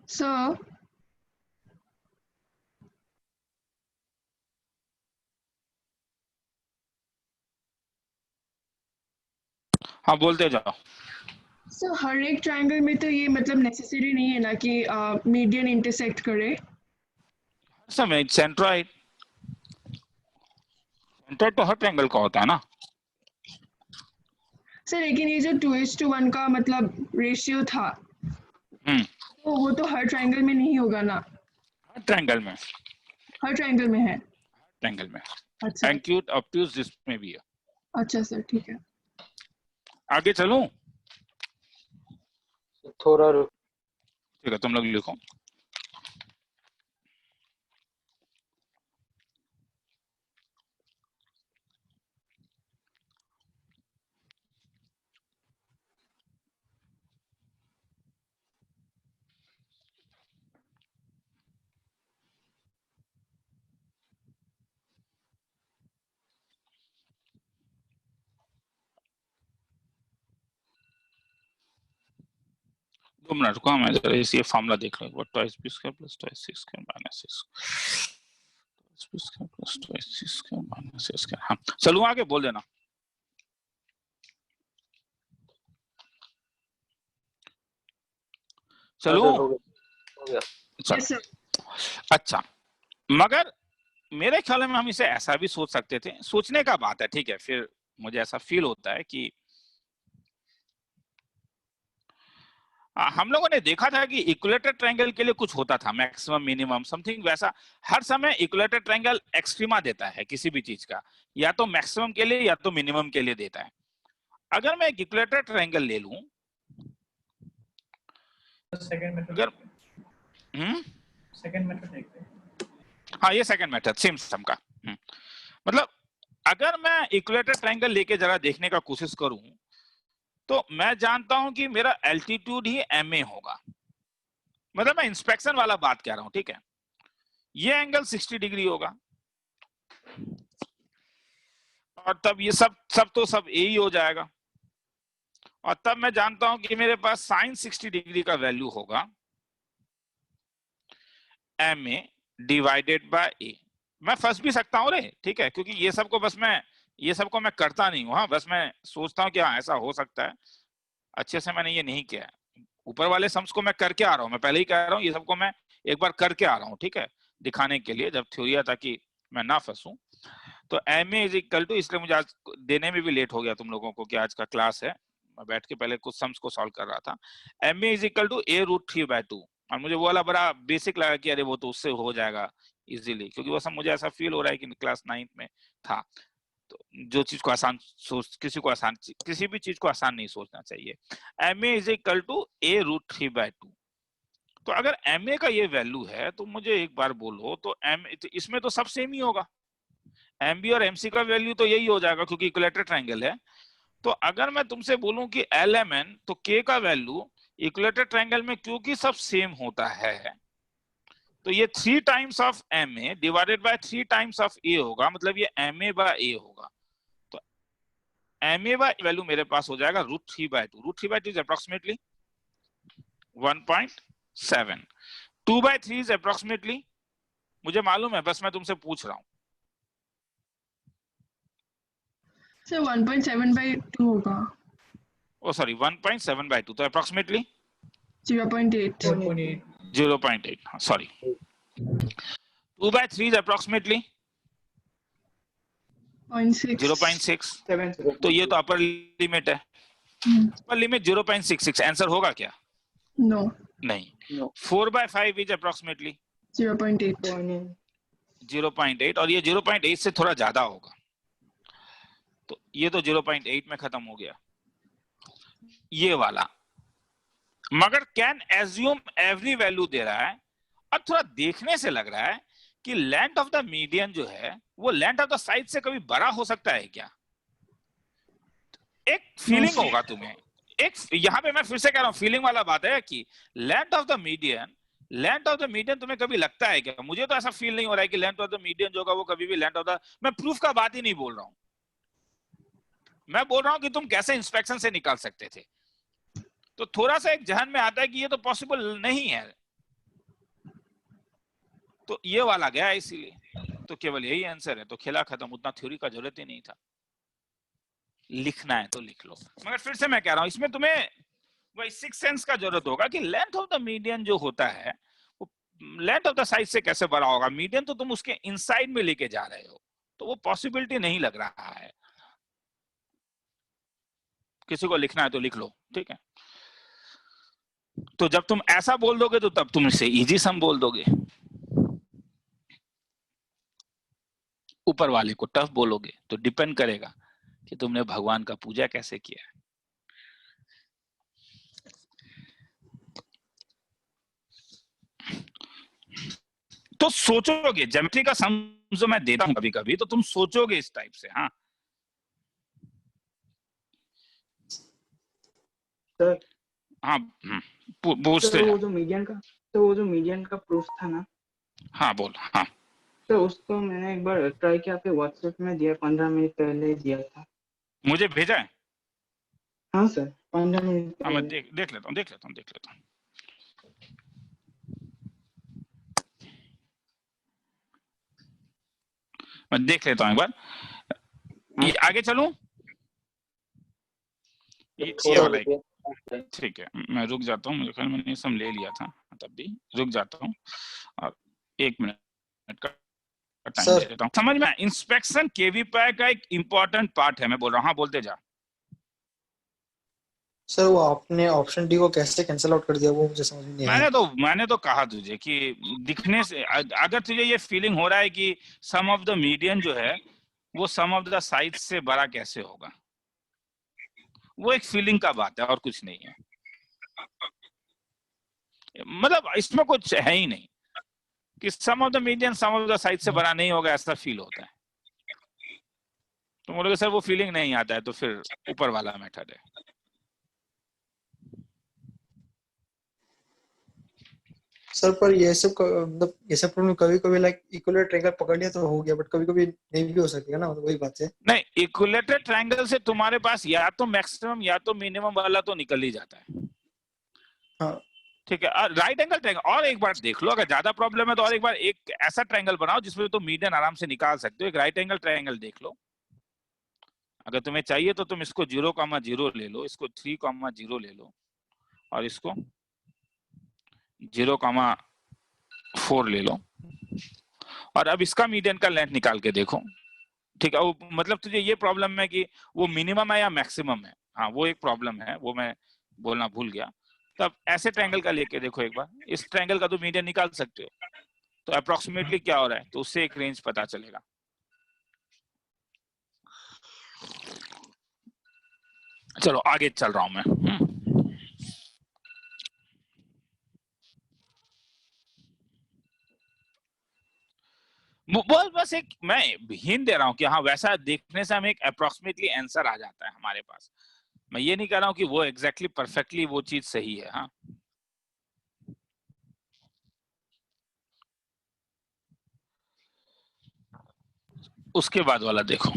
सर
हाँ, बोलते जाओ।
सर हर एक ट्रायंगल में तो ये मतलब नेसेसरी नहीं है ना कि मीडियन इंटरसेक्ट करे।
समय सेंट्रोइड, सेंट्रोइड तो हर ट्रायंगल का होता है ना।
सर लेकिन ये जो 2:1 का मतलब रेशियो था, तो वो तो हर ट्रायंगल में नहीं होगा ना।
हर ट्रायंगल में,
हर ट्रायंगल में है।
ट्रायंगल में
अच्छा
एक्यूट ऑब्ट्यूज जिसमें भी है।
अच्छा सर, ठीक है।
आगे चलूं?
थोड़ा रुक।
ठीक है, तुम लोग लिखो। दो मिनट रुको, मैं जरा ये फॉर्मूला देख लूं। Twice B square plus twice सी square minus c square plus twice सी स्क्वायर माइनस सी स्क्वायर। हाँ, चलो आगे बोल देना। चलो
हो गया।
Yes, sir.
अच्छा, मगर मेरे ख्याल में हम इसे ऐसा भी सोच सकते थे, सोचने का बात है, ठीक है। फिर मुझे ऐसा फील होता है कि हम लोगों ने देखा था कि इक्विलेटरल ट्रायंगल के लिए कुछ होता था, मैक्सिमम मिनिमम समथिंग वैसा। हर समय इक्विलेटरल ट्रायंगल एक्सट्रीमा देता है किसी भी चीज का, या तो मैक्सिमम के लिए या तो मिनिमम के लिए देता है। अगर मैं एक इक्विलेटरल ट्रायंगल ले लूं, अगर
सेकंड मेथड देखते हैं।
हाँ, ये सेकंड मेथड सेम सम का। मतलब अगर मैं इक्विलेटरल ट्रायंगल लेके जरा देखने का कोशिश करूं, तो मैं जानता हूं कि मेरा एल्टीट्यूड ही MA होगा। मतलब मैं इंस्पेक्शन वाला बात कह रहा हूं, ठीक है। ये एंगल 60 डिग्री होगा, और तब ये सब तो सब A ही हो जाएगा। और तब मैं जानता हूं कि मेरे पास साइन 60 डिग्री का वैल्यू होगा MA डिवाइडेड बाय A। मैं फंस भी सकता हूं रे, ठीक है, क्योंकि ये सबको मैं करता नहीं हूं। हाँ, बस मैं सोचता हूं कि हाँ ऐसा हो सकता है। अच्छे से मैंने ये नहीं किया। ऊपर वाले सम्स को मैं करके आ रहा हूं, मैं पहले ही कह रहा हूं, ये सबको मैं एक बार करके आ रहा हूं, ठीक है, दिखाने के लिए, जब थ्योरी, ताकि मैं ना फंसूं। तो MA इज इक्वल टू, इसलिए मुझे आज देने में भी लेट हो गया तुम लोगों को कि आज का क्लास है, मैं बैठ के पहले कुछ सम्स को सॉल्व कर रहा था। MA is equal to A√3/2। और मुझे वो वाला बड़ा बेसिक लगा कि अरे वो तो उससे हो जाएगा इजीली, क्योंकि वो सब मुझे ऐसा फील हो रहा है कि क्लास 9th में था। तो जो चीज को आसान सोच, किसी भी चीज को आसान नहीं सोचना चाहिए। MA is equal to A√3/2। तो अगर MA का ये वैल्यू है, तो मुझे एक बार बोलो, तो इसमें तो सब सेम ही होगा। MB और MC का वैल्यू तो यही हो जाएगा, क्योंकि इक्विलेटरल ट्रायंगल है। तो अगर मैं तुमसे बोलूं कि LMN, तो K का वैल्यू इक्विलेटरल ट्रायंगल में क्योंकि सब सेम होता है, तो ये 3 times of MA divided by 3 times of A होगा, मतलब ये MA बाय A होगा। तो MA बाय वैल्यू मेरे पास हो जाएगा √3/2। √3/2 इज अप्रोक्सीमेटली 1.7। 2/3 इज अप्रोक्सीमेटली, मुझे मालूम है, बस मैं तुमसे पूछ रहा हूं।
सर 1.7/2 होगा।
ओ सॉरी, 1.7/2, तो अप्रोक्सीमेटली
0.8।
0.8, हाँ सॉरी। 2/3 is approximately 0.6। तो ये तो अपर लिमिट है। अपर लिमिट 0.66, आंसर होगा क्या?
नो,
नहीं। 4/5 इज अप्रोक्सीमेटली
0.8।
0.8, और ये 0.8 से थोड़ा ज्यादा होगा, तो ये तो 0.8 में खत्म हो गया, ये वाला। मगर कैन एज्यूम एवरी वैल्यू दे रहा है, और थोड़ा देखने से लग रहा है कि लेंथ ऑफ द मीडियन जो है वो लेंथ ऑफ द साइड से कभी बड़ा हो सकता है क्या? एक फीलिंग होगा तुम्हें, एक यहां पे मैं फिर से कह रहा हूं, फीलिंग वाला बात है कि लेंथ ऑफ द मीडियन तुम्हें कभी लगता है क्या? मुझे तो ऐसा फील नहीं हो रहा है कि लेंथ ऑफ द मीडियन जो होगा वो कभी भी लेंथ ऑफ द, मैं प्रूफ का बात ही नहीं बोल रहा हूं, मैं बोल रहा हूं कि तुम कैसे इंस्पेक्शन से निकाल सकते थे। तो थोड़ा सा एक जहन में आता है कि ये तो पॉसिबल नहीं है, तो ये वाला गया इसीलिए। तो केवल यही आंसर है, तो खेला खत्म, उतना थ्योरी का जरूरत ही नहीं था। लिखना है तो लिख लो, मगर फिर से मैं कह रहा हूं, इसमें तुम्हें वही सिक्स सेंस का जरूरत होगा कि लेंथ ऑफ द मीडियन जो होता है वो लेंथ ऑफ द साइड से कैसे बड़ा होगा। मीडियन तो तुम उसके इनसाइड में लेके जा रहे हो, तो वो पॉसिबिलिटी नहीं लग रहा है। किसी को लिखना है तो लिख लो, ठीक है। तो जब तुम ऐसा बोल दोगे तो तब तुम इसे इजी सम बोल दोगे, ऊपर वाले को टफ बोलोगे, तो डिपेंड करेगा कि तुमने भगवान का पूजा कैसे किया है। तो सोचोगे, ज्योमेट्री का सम जो मैं देता हूं कभी कभी, तो तुम सोचोगे इस टाइप से। हाँ
सर,
हाँ, पूछते
वो जो मीडियन का प्रूफ था ना।
हाँ बोल। हाँ
तो उसको मैंने एक बार ट्राई किया, फिर व्हाट्सएप में दिया, 15 मिनट पहले दिया था।
मुझे भेजा है?
हाँ सर, 15 मिनट
हाँ, मैं
पहले।
देख लेता हूँ। मैं देख लेता हूँ एक बार। ये आगे चलूं, ये वाला ठीक है, मैं रुक जाता हूँ, मेरे ख्याल मैंने सब ले लिया था, तब भी रुक जाता हूँ और 1 मिनट का टाइम दे देता हूँ। समझ में, इंस्पेक्शन केवीपीआई का एक इंपॉर्टेंट पार्ट है, मैं बोल रहा हूँ। हाँ, बोलते जा।
सर वो आपने ऑप्शन डी को कैसे कैंसिल आउट कर दिया, वो मुझे समझ में नहीं आया।
मैंने तो कहा तुझे कि दिखने से अगर तुझे ये फीलिंग हो रहा है कि सम ऑफ द मीडियन जो है वो सम ऑफ द साइज से बड़ा कैसे होगा, वो एक फीलिंग का बात है और कुछ नहीं है। मतलब इसमें कुछ है ही नहीं कि sum of the median sum of the size से बड़ा नहीं होगा, ऐसा फील होता है। तो बोलोगे सर वो फीलिंग नहीं आता है, तो फिर ऊपर वाला मेथड है।
सर पर ये सब मतलब ये सब प्रॉब्लम कभी कभी लाइक इक्विलेटरल ट्रायंगल पकड़ लिया तो हो गया, बट कभी कभी नहीं भी हो सकती है ना, मतलब वही बात है।
नहीं, इक्विलेटरल ट्रायंगल से तुम्हारे पास या तो मैक्सिमम या तो मिनिमम वाला तो निकल ही जाता है।
हाँ
ठीक है, राइट एंगल ट्रायंगल और एक बार देख लो, अगर ज्यादा प्रॉब्लम है तो और एक बार एक ऐसा ट्रायंगल बनाओ जिसमें तुम मीडियन आराम से निकाल सकते हो। एक राइट एंगल ट्रायंगल देख लो, अगर तुम्हें चाहिए तो तुम इसको 0,0 ले लो, इसको 3,0 ले लो और इसको 0,4 ले लो और अब इसका मीडियन का लेंथ निकाल के देखो। ठीक है, वो मतलब तुझे ये प्रॉब्लम है कि वो मिनिमम है या मैक्सिमम है। हाँ, वो एक प्रॉब्लम है, वो मैं बोलना भूल गया। तब ऐसे ट्रायंगल का लेके देखो एक बार, इस ट्रायंगल का तो मीडियन निकाल सकते हो, तो अप्रोक्सीमेटली क्या हो रहा है, तो उससे एक रेंज पता चलेगा। चलो आगे चल रहा हूं मैं। बस एक मैं हिंट दे रहा हूं कि हाँ, वैसा देखने से हमें एक अप्रोक्सीमेटली आंसर आ जाता है हमारे पास। मैं ये नहीं कह रहा हूं कि वो एग्जैक्टली परफेक्टली वो चीज सही है। हाँ, उसके बाद वाला देखो,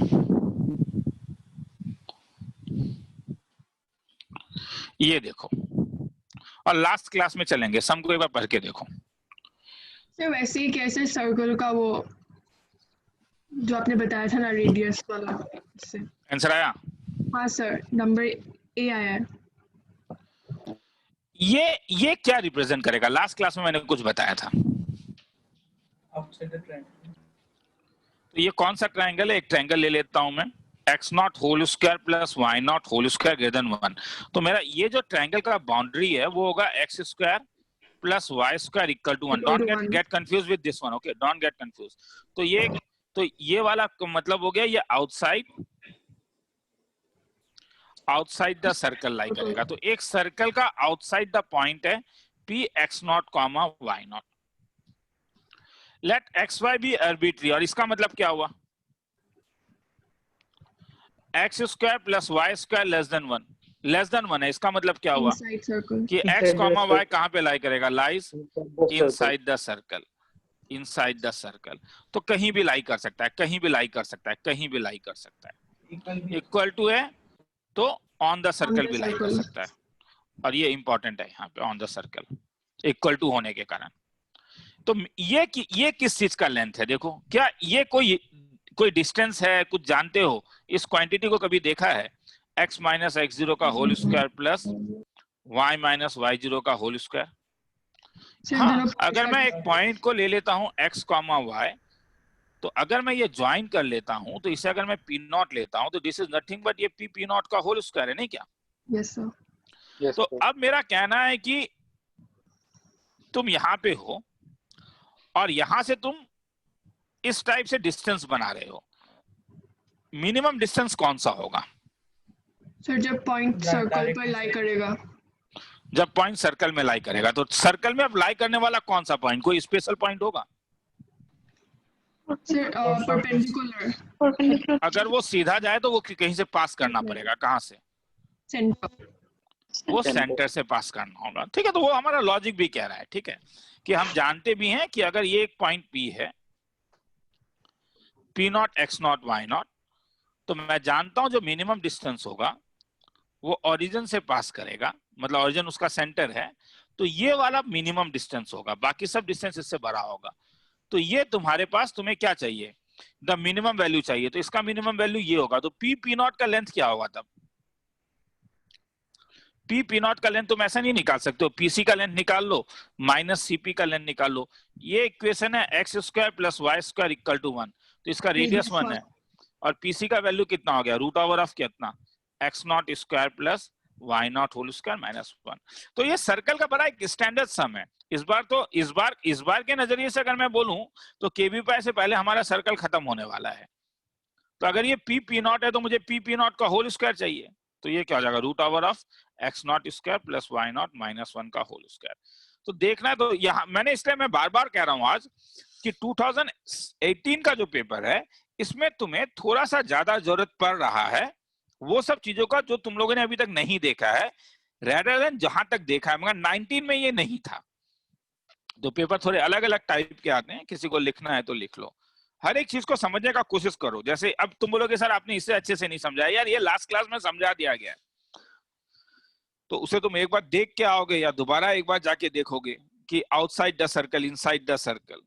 ये देखो, और लास्ट क्लास में चलेंगे, सम को एक बार पढ़ के देखो।
सर वैसे ही कैसे सर्कल का वो जो आपने बताया था ना, रेडियस वाला, इससे
आंसर आया?
हाँ सर, नंबर ए आया है।
ये क्या रिप्रेजेंट करेगा? लास्ट क्लास में मैंने कुछ बताया था। तो ये कौन सा ट्रायंगल है? एक ट्रायंगल ले लेता हूं मैं, x not whole square plus y not whole square greater than 1। तो मेरा ये जो ट्रायंगल का बाउंड्री है वो होगा x square plus Y square equal to 1। Don't get confuse with this one, okay, don't get confuse. तो ये वाला मतलब हो गया, ये आउटसाइड द सर्कल लाई करेगा। तो एक सर्कल का आउटसाइड द पॉइंट है p x not comma y not. Let X Y be arbitrary, और इसका मतलब क्या हुआ? X square plus Y square less than one है। इसका मतलब क्या हुआ कि x कॉमा y कहां पे लाई करेगा? Lies inside the circle, inside the circle. तो कहीं भी लाई कर सकता है, कहीं भी लाई कर सकता है, कहीं भी लाई कर सकता है। इक्वल टू है तो ऑन द सर्कल भी लाई कर सकता है, और ये इंपॉर्टेंट है यहाँ पे, on the circle equal to होने के कारण। तो ये किस चीज का लेंथ है? देखो, क्या ये कोई डिस्टेंस है? कुछ जानते हो? इस क्वांटिटी को कभी देखा है? x माइनस एक्स जीरो का whole square plus y minus Y zero का होल स्क्वायर। हाँ, अगर मैं एक पॉइंट को ले लेता हूं x कॉमा वाई, तो अगर मैं ये ज्वाइन कर लेता हूं तो इसे अगर मैं p नॉट लेता हूं तो दिस इज नथिंग बट ये p नॉट का होल स्क्वायर है, नहीं क्या?
Yes sir.
तो अब मेरा कहना है कि तुम यहां पे हो और यहां से तुम इस टाइप से डिस्टेंस बना रहे हो। मिनिमम डिस्टेंस कौन सा होगा?
सर जब पॉइंट सर्कल पर लाई करेगा।
जब पॉइंट सर्कल में लाई करेगा, तो सर्कल में अब लाई करने वाला कौन सा पॉइंट? कोई स्पेशल पॉइंट होगा?
Sir perpendicular.
अगर वो सीधा जाए तो वो कहीं से पास करना पड़ेगा। कहां से?
सेंटर।
वो सेंटर से पास करना होगा। ठीक है, तो वो हमारा लॉजिक भी कह रहा है, ठीक है, कि हम जानते भी हैं कि अगर ये एक पॉइंट P है, P not X not Y not, तो मैं जानता हूं जो मिनिमम डिस्टेंस होगा वो ओरिजिन से पास करेगा, मतलब ओरिजिन उसका सेंटर है, तो ये वाला मिनिमम डिस्टेंस होगा, बाकी सब डिस्टेंस इससे बड़ा होगा। तो ये तुम्हारे पास, तुम्हें क्या चाहिए? द मिनिमम वैल्यू चाहिए, तो इसका मिनिमम वैल्यू ये होगा। तो P नॉट का लेंथ क्या होगा तब? पी पी नॉट का लेंथ तुम ऐसा नहीं निकाल सकते हो, पीसी का लेंथ निकाल लो माइनस सीपी का लेंथ निकाल लो। ये इक्वेशन है X square plus Y square equal to 1, तो इसका रेडियस 1 है और पीसी का वैल्यू कितना हो गया, रूट ओवर ऑफ कितना, X not square plus Y not whole square minus 1। तो ये सर्कल का बड़ा एक स्टैंडर्ड सम है। इस बार के नजरिए से अगर मैं बोलूं तो केवीपाई से पहले हमारा सर्कल खत्म होने वाला है। तो अगर ये पी पी नॉट है तो मुझे पी पी नॉट का होल स्क्वायर चाहिए, तो ये क्या हो जाएगा, root over of x not square plus Y not minus 1 का होल स्क्वायर। तो देखना, तो यहाँ मैंने इसलिए मैं बार बार कह रहा हूं आज कि 2018 का जो पेपर है इसमें तुम्हें थोड़ा सा ज्यादा जरूरत पड़ रहा है वो सब चीजों का जो तुम लोगों ने अभी तक नहीं देखा है, रेदर देन जहां तक देखा है। मगर 19 में ये नहीं था। तो पेपर थोड़े अलग अलग टाइप के आते हैं, किसी को लिखना है तो लिख लो, हर एक चीज को समझने का कोशिश करो। जैसे अब तुम बोलोगे सर आपने इससे अच्छे से नहीं समझाया, यार ये लास्ट क्लास में समझा दिया गया है, तो उसे तुम एक बार देख के आओगे या दोबारा एक बार जाके देखोगे कि outside the circle inside the circle.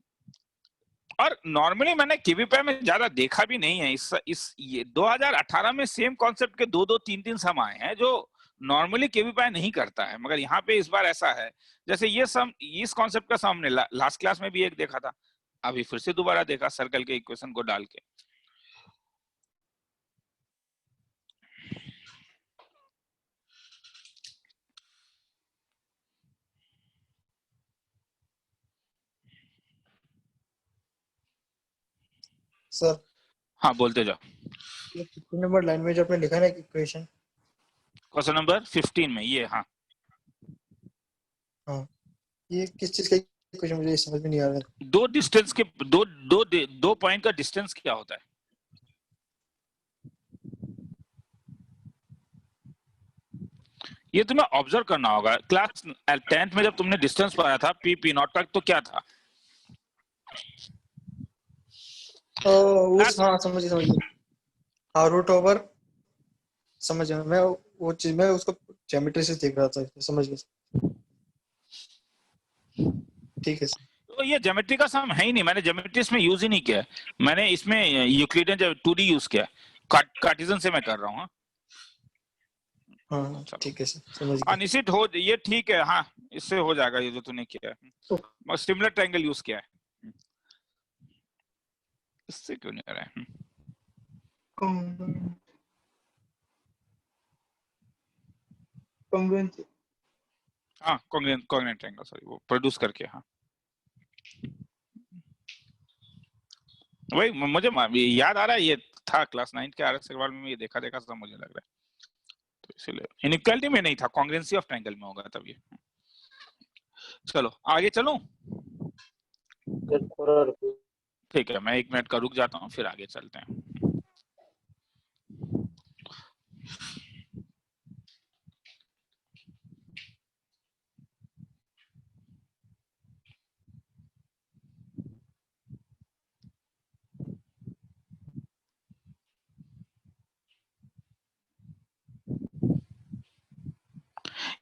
और नॉर्मली मैंने केवीपाई में ज्यादा देखा भी नहीं है, ये 2018 में सेम कॉन्सेप्ट के 2-3 सम आए हैं जो नॉर्मली केवीपाई नहीं करता है, मगर यहाँ पे इस बार ऐसा है। जैसे ये सम, इस कॉन्सेप्ट का सम हमने लास्ट क्लास में भी एक देखा था, अभी फिर से दोबारा देखा सर्कल के इक्वेशन को डाल के।
सर
हाँ बोलते जाओ।
ये 15 नंबर लाइन में जो आपने लिखा है ना इक्वेशन,
क्वेश्चन नंबर 15 में ये, हाँ
ये किस चीज का इक्वेशन, मुझे समझ में नहीं आ रहा है।
दो डिस्टेंस के दो पॉइंट का डिस्टेंस क्या होता है? ये तुम्हें ऑब्जर्व करना होगा। क्लास 10th में जब तुमने डिस्टेंस पढ़ा था पी पी नॉट का, तो क्या था?
हाँ समझ गया, हाँ रूट ओवर, समझ गया मैं, वो चीज मैं उसको ज्योमेट्री से देख रहा था, समझ गया। ठीक है सर।
तो ये ज्योमेट्री का सम है ही नहीं, मैंने ज्योमेट्री इसमें यूज ही नहीं किया, मैंने इसमें यूक्लिडियन 2D यूज किया, कार्टेशियन से मैं कर रहा हूँ।
हाँ ठीक है सर, समझ गया।
अनिश्चित हो, ये ठीक है, हाँ इससे हो जाएगा ये जो तूने किया है। सिमिलर ट्रायंगल यूज किया है, इससे क्यों नहीं आ रहा है? हाँ कॉन्ग्रुएंट ट्रायंगल, सॉरी वो प्रोड्यूस करके, हाँ वही मुझे याद आ रहा है, ये था क्लास 9 के RS अग्रवाल में, ये देखा सा मुझे लग रहा है, तो इसीलिए इनइक्वालिटी में नहीं था, कॉन्ग्रुएंसी ऑफ ट्रायंगल में होगा तब ये। चलो आगे चलूं? ठीक है, मैं 1 मिनट का रुक जाता हूँ, फिर आगे चलते हैं।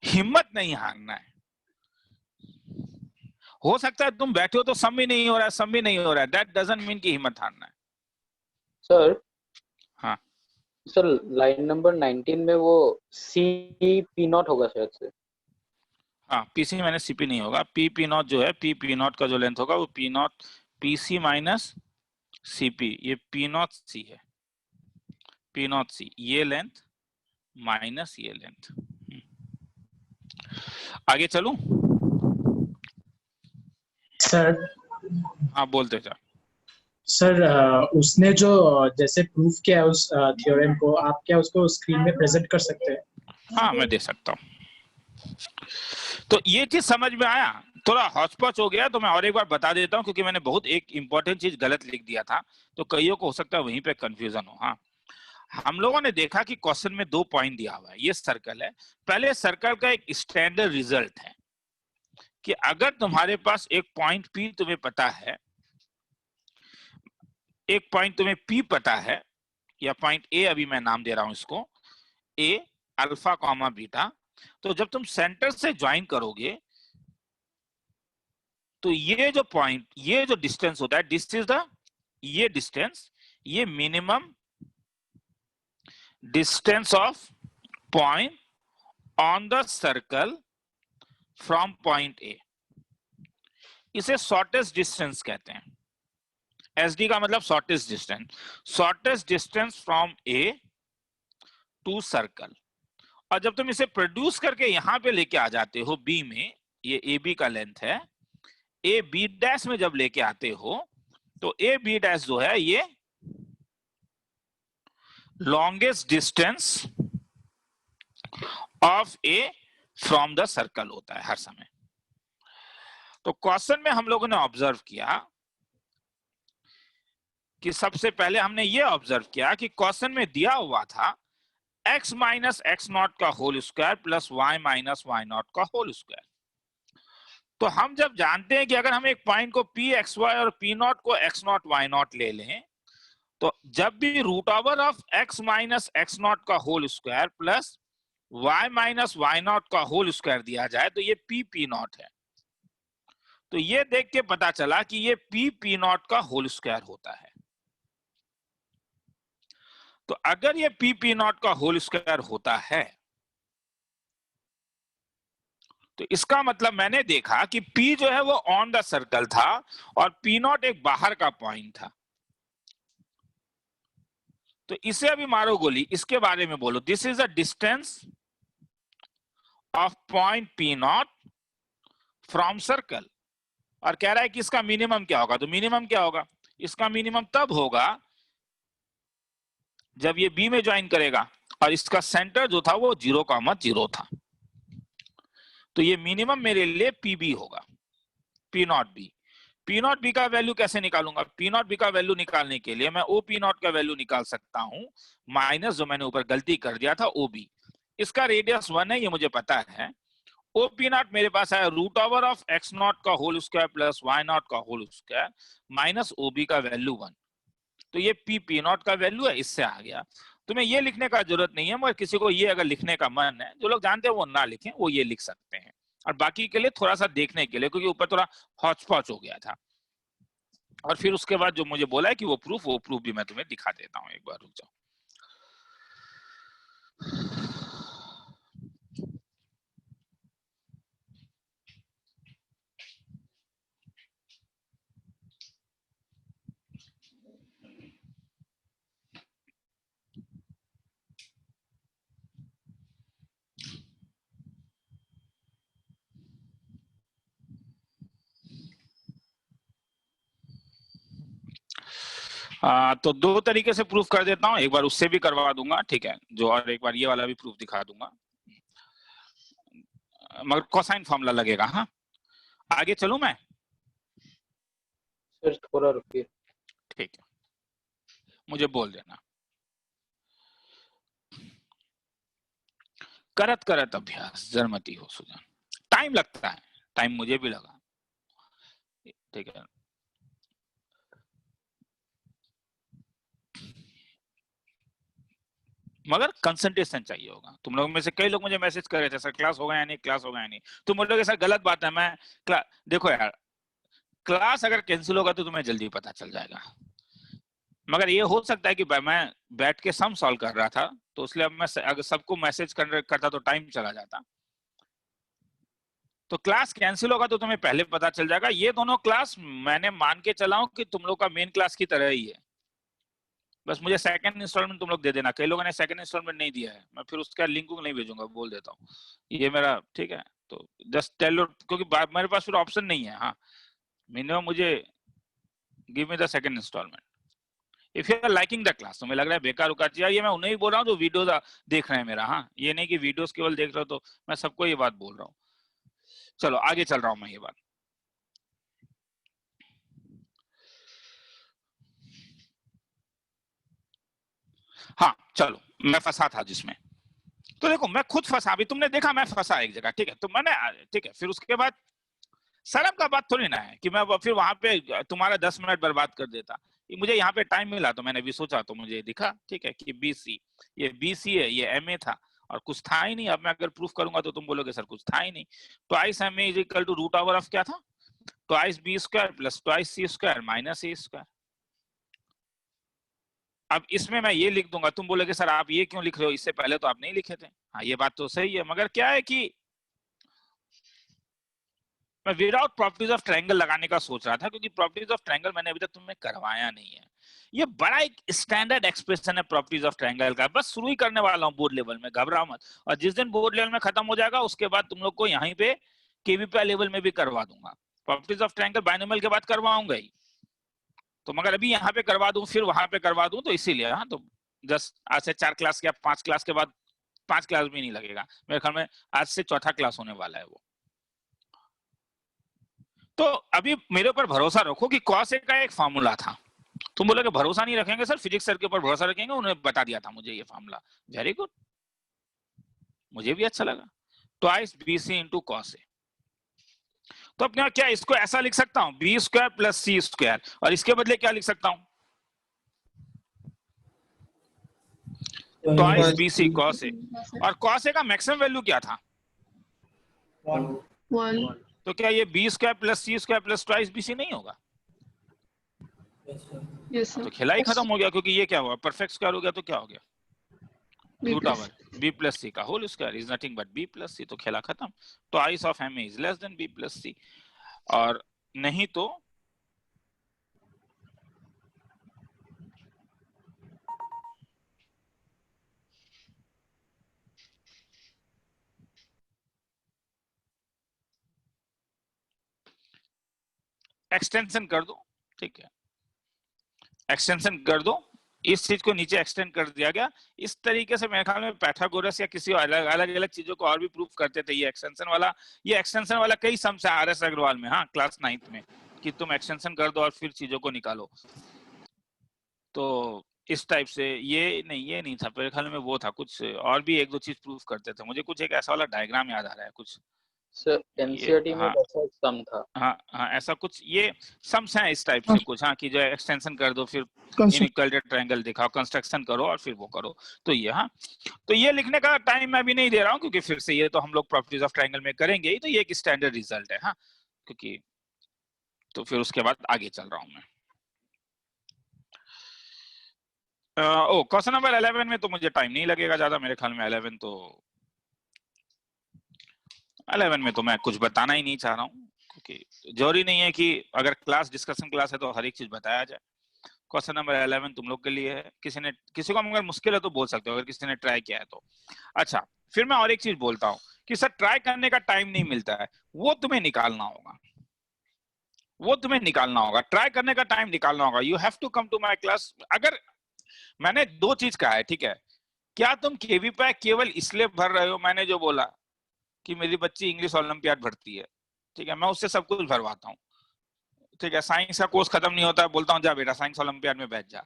हिम्मत नहीं हारना है। हो सकता है तुम बैठे हो तो सम भी नहीं हो रहा है, सम भी नहीं हो रहा है, दैट डजंट मीन कि हिम्मत हारना है।
सर
हाँ
सर, लाइन नंबर 19 में वो सी पी नॉट होगा शायद से।
हाँ, पीसी माइनस सीपी नहीं होगा, पी पी नॉट जो है, पी पी नॉट का जो लेंथ होगा वो P not PC minus CP, ये पी नॉट सी है, पी नॉट सी, ये लेंथ माइनस ये लेंथ। आगे चलूं?
सर
हाँ बोलते जा।
सर उसने जो जैसे प्रूफ किया है उस थ्योरम को, आप क्या उसको स्क्रीन में प्रेजेंट कर सकते हैं?
हाँ मैं दे सकता हूँ। तो ये चीज समझ में आया? थोड़ा हौच-पौच हो गया तो मैं और एक बार बता देता हूँ, क्योंकि मैंने बहुत एक इंपॉर्टेंट चीज गलत लिख दिया था, तो कईयों को हो सकता है वहीं पे कंफ्यूजन हो। हाँ, हम लोगों ने देखा कि क्वेश्चन में 2 पॉइंट दिया हुआ है, ये सर्कल है। पहले सर्कल का एक स्टैंडर्ड रिजल्ट है कि अगर तुम्हारे पास एक पॉइंट P तुम्हें पता है, एक पॉइंट तुम्हें P पता है, या पॉइंट A अभी मैं नाम दे रहा हूं इसको, A अल्फा कॉमा बीटा, तो जब तुम सेंटर से ज्वाइन करोगे तो ये जो पॉइंट, ये जो डिस्टेंस होता है, दिस इज द, ये डिस्टेंस, ये minimum distance of point on the circle from point A. इसे शॉर्टेस्ट डिस्टेंस कहते हैं। SD का मतलब shortest distance, shortest distance from A to circle. और जब तुम इसे प्रोड्यूस करके यहां पे लेके आ जाते हो बी में, ये ए बी का लेंथ है, ए बी डैश में जब लेके आते हो तो ए बी डैश जो है ये longest distance of A from the circle होता है हर समय। तो क्वेश्चन में हम लोगों ने ऑब्जर्व किया कि सबसे पहले हमने ये ऑब्जर्व किया कि क्वेश्चन में दिया हुआ था x माइनस एक्स नॉट का whole square plus y minus Y not का होल स्क्वायर। तो हम जब जानते हैं कि अगर हम एक पॉइंट को पी एक्स वाई और पी नॉट को एक्स नॉट वाई नॉट ले लें, तो जब भी root over of x minus x not का whole square plus y minus Y not का होल स्क्वायर दिया जाए तो ये पी नॉट है। तो ये देख के पता चला कि ये पी नॉट का होल स्क्वायर होता है। तो अगर ये पी नॉट का होल स्क्वायर होता है तो इसका मतलब मैंने देखा कि P जो है वो ऑन द सर्कल था और P नॉट एक बाहर का पॉइंट था। तो इसे अभी मारो गोली, इसके बारे में बोलो। This is the distance of point P not from circle. और कह रहा है कि इसका मिनिमम क्या होगा। तो मिनिमम क्या होगा, इसका मिनिमम तब होगा जब ये बी में ज्वाइन करेगा और इसका सेंटर जो था वो 0,0 था। तो ये मिनिमम मेरे लिए पीबी होगा, P not be. P not be का वैल्यू कैसे निकालूंगा? पी नॉट बी का वैल्यू निकालने के लिए मैं ओ पी नॉट का वैल्यू निकाल सकता हूं माइनस जो मैंने ऊपर गलती कर दिया था ओ बी। इसका रेडियस 1 है, ये मुझे पता है। ओ पी नॉट मेरे पास है root over of x not का whole square plus Y not का whole square minus o b का वैल्यू 1। तो ये पी नॉट का वैल्यू है, इससे आ गया। तुम्हें ये लिखने का जरूरत नहीं है, मगर किसी को ये अगर लिखने का मन है, जो लोग जानते हैं वो ना लिखें, वो ये लिख सकते हैं। और बाकी के लिए थोड़ा सा देखने के लिए, क्योंकि ऊपर थोड़ा हौच पौच हो गया था। और फिर उसके बाद जो मुझे बोला है कि वो प्रूफ भी मैं तुम्हें दिखा देता हूँ। एक बार रुक जाओ। तो दो तरीके से प्रूफ कर देता हूं, एक बार उससे भी करवा दूंगा, ठीक है, जो, और एक बार ये वाला भी प्रूफ दिखा दूंगा, मगर कोसाइन फॉर्मूला लगेगा। हाँ, आगे चलूं मैं?
सर थोड़ा रुकिए।
ठीक है, मुझे बोल देना। करत करत अभ्यास जरमती हो सुजान। टाइम लगता है, टाइम मुझे भी लगा, ठीक है। मगर कंसंट्रेशन चाहिए होगा। तुम लोगों में से कई लोग मुझे मैसेज कर रहे थे, सर क्लास होगा या नहीं, क्लास होगा या नहीं। तुम बोल रहे हो सर गलत बात है, मैं देखो यार, क्लास अगर कैंसिल होगा तो तुम्हें जल्दी पता चल जाएगा। मगर ये हो सकता है कि मैं बैठ के सम सॉल्व कर रहा था, तो इसलिए अब मैं अगर सबको मैसेज करता तो टाइम चला जाता। तो क्लास कैंसिल होगा तो तुम्हें पहले पता चल जाएगा। ये दोनों क्लास मैंने मान के चला हूं कि तुम लोग का मेन क्लास की तरह ही है। बस मुझे सेकंड इंस्टॉलमेंट तुम लोग दे देना। कई लोगों ने सेकंड इंस्टॉलमेंट नहीं दिया है, मैं फिर उसका लिंक नहीं भेजूंगा, बोल देता हूँ ये मेरा, ठीक है। तो जस्ट टेल, क्योंकि मेरे पास फिर ऑप्शन नहीं है। हाँ, मिनिमम मुझे give me the second installment if you are liking the class. तुम्हें लग रहा है बेकार उकार चाहिए, ये मैं उन्हें ही बोल रहा हूँ जो वीडियो देख रहे हैं मेरा। हाँ, ये नहीं कि वीडियोस केवल देख रहे हो, तो मैं सबको ये बात बोल रहा हूँ। चलो आगे चल रहा हूँ मैं ये बात। हाँ चलो, मैं फंसा था जिसमें, तो देखो मैं खुद फंसा, अभी तुमने देखा मैं फंसा एक जगह, ठीक है। तो मैंने, ठीक है, फिर उसके बाद शर्म का बात थोड़ी ना है कि मैं फिर वहां पे तुम्हारा 10 मिनट बर्बाद कर देता। मुझे यहाँ पे टाइम मिला तो मैंने भी सोचा, तो मुझे दिखा, ठीक है, कि BC, ये BC है, ये MA था और कुछ था ही नहीं। अब मैं अगर प्रूफ करूंगा तो तुम बोलोगे सर कुछ था ही नहीं। Twice MA is equal to root over of क्या था, twice B square plus twice C square minus A square. अब इसमें मैं ये लिख दूंगा, तुम बोलोगे सर आप ये क्यों लिख रहे हो, इससे पहले तो आप नहीं लिखे थे। हाँ ये बात तो सही है, मगर क्या है कि मैं विदाउट प्रॉपर्टीज ऑफ ट्रायंगल लगाने का सोच रहा था, क्योंकि प्रॉपर्टीज ऑफ ट्रायंगल मैंने अभी तक तुम्हें करवाया नहीं है। ये बड़ा एक स्टैंडर्ड एक्सप्रेशन है प्रॉपर्टीज ऑफ ट्रायंगल का, बस शुरू ही करने वाला हूँ बोर्ड लेवल में, घबराओ मत। और जिस दिन बोर्ड लेवल में खत्म हो जाएगा उसके बाद तुम लोग को यहीं पे केवीपीआई लेवल में भी करवा दूंगा। प्रॉपर्टीज ऑफ ट्रायंगल बाइनोमियल के बाद करवाऊंगा ही, तो मगर अभी यहाँ पे करवा दूं फिर वहां पे करवा दूं, तो इसीलिए। हाँ तो जस्ट आज से 4 क्लास या 5 क्लास के बाद, 5 क्लास भी नहीं लगेगा मेरे ख्याल में, आज से चौथा क्लास होने वाला है वो। तो अभी मेरे ऊपर भरोसा रखो कि कॉस ए का एक फार्मूला था। तुम बोलोगे भरोसा नहीं रखेंगे सर, फिजिक्स सर के ऊपर भरोसा रखेंगे, उन्होंने बता दिया था मुझे ये फार्मूला। वेरी गुड, मुझे भी अच्छा लगा। Twice BC into cos A. तो अपने क्या इसको ऐसा लिख सकता हूं, B square plus C square, और इसके बदले क्या लिख सकता हूं, ट्वाइस BC कॉस ए। और कॉस ए का मैक्सिमम वैल्यू क्या था,
1।
तो क्या ये B square plus C square plus twice BC नहीं होगा?
यस
तो
सर।
खेला ही खत्म हो गया, क्योंकि ये क्या हुआ, परफेक्ट स्क्वायर हो गया, तो क्या हो गया, root over b plus c का whole square is nothing but b plus c, तो खेला खत्म। Twice of m is less than b plus c, और नहीं तो एक्सटेंशन कर दो, ठीक है, एक्सटेंशन कर दो, इस चीज को नीचे एक्सटेंड कर दिया गया। इस तरीके से मेरे ख्याल में पाइथागोरस या किसी अलग अलग चीजों को और भी प्रूफ करते थे। ये एक्सटेंशन वाला कई सम्स है RS अग्रवाल में, हाँ क्लास 9th में, कि तुम एक्सटेंशन कर दो और फिर चीजों को निकालो। तो इस टाइप से ये नहीं था मेरे ख्याल में, वो था कुछ और भी 1-2 चीज प्रूफ करते थे। मुझे कुछ एक ऐसा वाला डायग्राम याद आ रहा है कुछ,
सर एनसीईआरटी में
हाँ
वैसा सम था।
हाँ ऐसा कुछ ये सम्स हैं इस टाइप से कुछ, हाँ कि जो एक्सटेंशन कर दो, फिर इनइक्वालिटी ट्रायंगल दिखाओ, कंस्ट्रक्शन करो और फिर वो करो। तो ये, हाँ तो ये लिखने का टाइम मैं अभी नहीं दे रहा हूँ, क्योंकि फिर से ये तो हम लोग प्रॉपर्टीज ऑफ ट्रायंगल में करेंगे ही, तो ये एक स्टैंडर्ड रिजल्ट है। हाँ क्योंकि तो फिर उसके बाद आगे चल रहा हूँ मैं। क्वेश्चन नंबर 11 में तो मुझे टाइम नहीं लगेगा ज्यादा मेरे ख्याल में। 11 में तो मैं कुछ बताना ही नहीं चाह रहा हूँ, क्योंकि जरूरी नहीं है कि अगर क्लास डिस्कशन क्लास है तो हर एक चीज बताया जाए। क्वेश्चन नंबर 11 तुम लोग के लिए है। किसी को अगर मुश्किल है तो बोल सकते हो, अगर किसी ने ट्राई किया है तो। अच्छा, फिर मैं और एक चीज बोलता हूँ कि सर ट्राई करने का टाइम नहीं मिलता है, वो तुम्हें निकालना होगा, ट्राई करने का टाइम निकालना होगा। You have to come to my class. अगर मैंने 2 चीज कहा है, ठीक है, क्या तुम केवीपीआई केवल इसलिए भर रहे हो, मैंने जो बोला कि मेरी बच्ची इंग्लिश ओलंपियाड भरती है, ठीक है, मैं उससे सब कुछ भरवाता हूँ, ठीक है, साइंस का कोर्स खत्म नहीं होता है, बोलता हूँ जा बेटा साइंस ओलंपियाड में बैठ जा,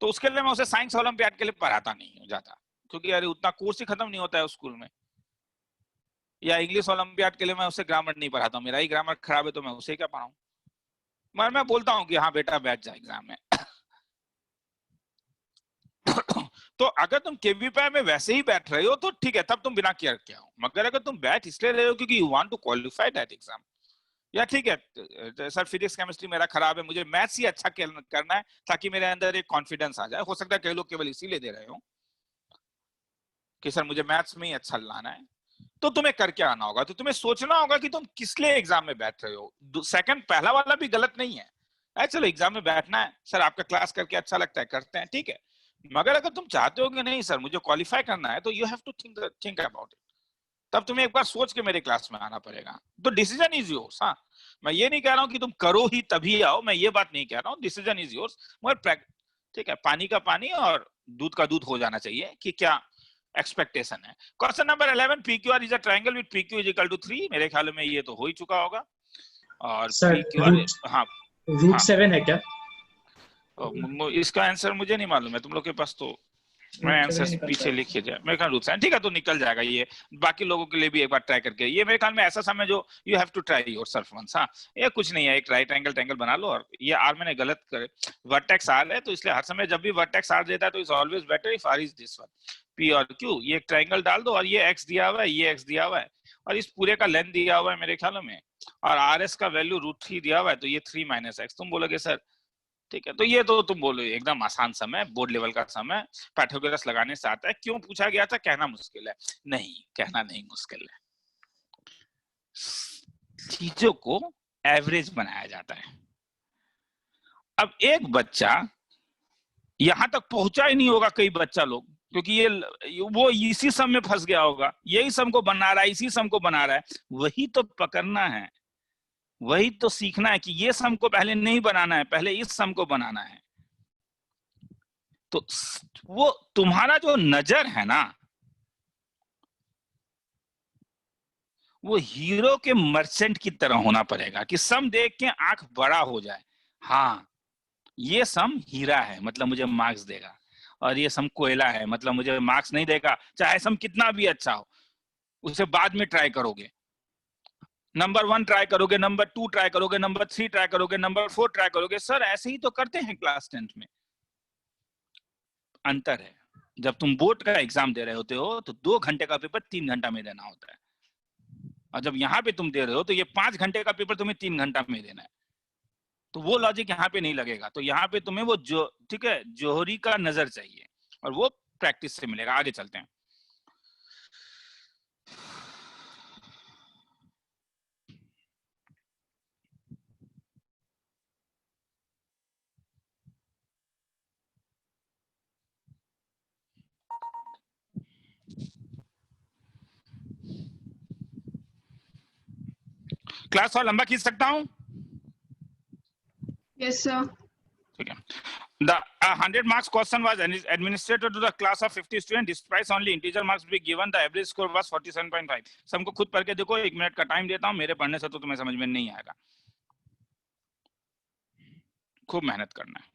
तो उसके लिए मैं उसे साइंस ओलंपियाड के लिए पढ़ाता नहीं हूँ ज्यादा, क्योंकि अरे उतना कोर्स ही खत्म नहीं होता है उस स्कूल में। या इंग्लिश ओलंपियाड के लिए मैं उसे ग्रामर नहीं पढ़ाता हूँ, मेरा ही ग्रामर खराब है तो मैं उसे क्या पढ़ाऊँ। मगर मैं बोलता हूँ कि हाँ बेटा बैठ जा एग्जाम में। तो अगर तुम केवीपीआई में वैसे ही बैठ रहे हो तो ठीक है, तब तुम बिना केयर के आओ। मगर अगर तुम बैठ इसलिए रहे हो क्योंकि you want to qualify that exam, या ठीक है सर फिजिक्स केमिस्ट्री मेरा खराब है, मुझे मैथ्स ही अच्छा करना है ताकि मेरे अंदर एक कॉन्फिडेंस आ जाए। हो सकता है कई लोग केवल इसीलिए दे रहे हो कि सर मुझे मैथ्स में ही अच्छा लाना है, तो तुम्हें करके आना होगा। तो तुम्हें सोचना होगा कि तुम किस लिए एग्जाम में बैठ रहे हो। सेकंड पहला वाला भी गलत नहीं है, चलो एग्जाम में बैठना है, सर आपका क्लास करके अच्छा लगता है, करते हैं, ठीक है। मगर अगर तुम चाहते हो कि नहीं सर मुझे क्वालिफाई करना है, तो you have to think about it. तब तुम्हें एक बार सोच के मेरे क्लास में आना पड़ेगा। तो डिसीजन इज योर्स। हाँ, मैं ये नहीं कह रहा हूँ कि तुम करो ही तभी आओ, मैं ये बात नहीं कह रहा हूँ, डिसीजन इज योर्स। मगर ठीक है, पानी का पानी और दूध का दूध हो जाना चाहिए कि क्या एक्सपेक्टेशन है। Question number 11, PQR is a triangle with PQ is equal to 3। मेरे ख्याल में ये तो हो ही चुका होगा। और
सर
हाँ
रूट 7 है क्या?
इसका आंसर मुझे नहीं मालूम है, तुम लोग के पास तो मैं आंसर पीछे लिखे जाए मेरे ख्याल रूट 7, ठीक है, तो निकल जाएगा ये। बाकी लोगों के लिए भी एक बार ट्राई करके, ये मेरे ख्याल में ऐसा समय जो you have to try yourself once. हाँ, ये कुछ नहीं है, एक राइट एंगल बना लो। और ये आर मैंने गलत करे, वर्टेक्स आर है, तो इसलिए हर समय जब भी वर्टेक्स आर देता है तो is always better if R is this one, P और क्यू। ये एक ट्रायंगल डाल दो और ये एक्स दिया हुआ है, ये एक्स दिया हुआ है, और इस पूरे का लेंथ दिया हुआ है मेरे ख्याल में, और आर एस का वैल्यू √3 दिया हुआ है, तो ये 3 - x। तुम बोलोगे सर ठीक है, तो ये तो तुम बोलो एकदम आसान समय, बोर्ड लेवल का समय, पाइथागोरस लगाने से आता है। क्यों पूछा गया था? कहना मुश्किल है। नहीं, कहना नहीं मुश्किल है, चीजों को एवरेज बनाया जाता है। अब एक बच्चा यहां तक पहुंचा ही नहीं होगा, कई बच्चा लोग, क्योंकि ये वो इसी सम में फंस गया होगा, यही सम को बना रहा है, इसी सम को बना रहा है। वही तो पकड़ना है, वही तो सीखना है कि ये सम को पहले नहीं बनाना है, पहले इस सम को बनाना है। तो वो तुम्हारा जो नजर है ना, वो हीरो के मर्चेंट की तरह होना पड़ेगा कि सम देख के आंख बड़ा हो जाए। हाँ, ये सम हीरा है, मतलब मुझे मार्क्स देगा, और ये सम कोयला है, मतलब मुझे मार्क्स नहीं देगा, चाहे सम कितना भी अच्छा हो। उसे बाद में ट्राई करोगे, नंबर 1 ट्राई करोगे, नंबर 2 ट्राई करोगे, नंबर 3 ट्राई करोगे, नंबर 4 ट्राई करोगे। सर ऐसे ही तो करते हैं क्लास 10th में। अंतर है, जब तुम बोर्ड का एग्जाम दे रहे होते हो तो 2 घंटे का पेपर 3 घंटा में देना होता है, और जब यहाँ पे तुम दे रहे हो तो ये 5 घंटे का पेपर तुम्हें 3 घंटा में देना है। तो वो लॉजिक यहाँ पे नहीं लगेगा। तो यहाँ पे तुम्हें वो जो, ठीक है, जोहरी का नजर चाहिए, और वो प्रैक्टिस से मिलेगा। आगे चलते हैं। क्लास और लंबा खींच सकता हूं?
Yes, sir.
ठीक है। The 100 marks question was administered to the class of 50 students. Despite only integer marks be given, the average score was 47.5. सबको खुद पढ़ के देखो, 1 मिनट का टाइम देता हूं, मेरे पढ़ने से तो तुम्हें समझ में नहीं आएगा, खूब मेहनत करना है।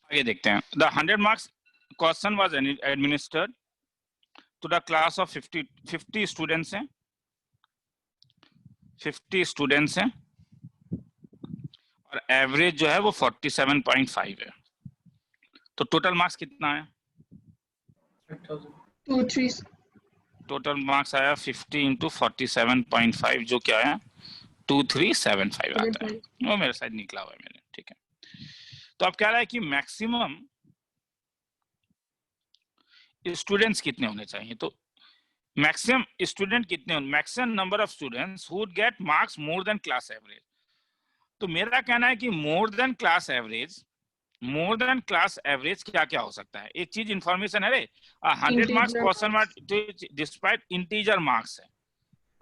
आगे देखते हैं। The 100 marks question was administered to the class of 50 students हैं, 50 स्टूडेंट्स हैं, और एवरेज जो है वो 47.5 है। तो टोटल मार्क्स कितना है?
2, 3.
टोटल मार्क्स आया 50 इंटू 47.5, जो क्या है 2375 आता है। वो मेरे साइड निकला हुआ है मेरे, ठीक है। तो अब कह रहा है कि मैक्सिमम स्टूडेंट्स कितने होने चाहिए। तो मैक्सिमम स्टूडेंट कितने, maximum number of students who would get marks more than class average. तो मेरा कहना है कि more than class average, more than class average क्या क्या हो सकता है। एक चीज इंफॉर्मेशन है रे, 100 marks question mark despite integer marks है,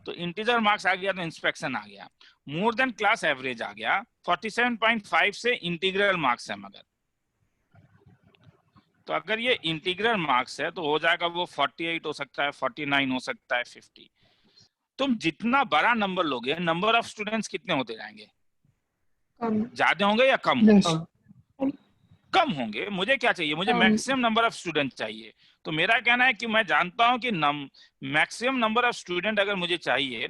तो इंटीजर मार्क्स आ गया तो इंस्पेक्शन आ गया। मोर देन क्लास एवरेज आ गया, 47.5 से इंटीग्रल मार्क्स है, मगर तो अगर ये इंटीग्रल मार्क्स है तो हो जाएगा वो 48 हो सकता है, 49 हो सकता है, 50। तुम जितना बड़ा नंबर लोगे, नंबर ऑफ स्टूडेंट्स कितने होते जाएंगे, ज्यादा होंगे या कम होंगे? कम होंगे। मुझे क्या चाहिए, मुझे मैक्सिमम नंबर ऑफ स्टूडेंट चाहिए। तो मेरा कहना है कि मैं जानता हूं कि मैक्सिमम नंबर ऑफ स्टूडेंट अगर मुझे चाहिए,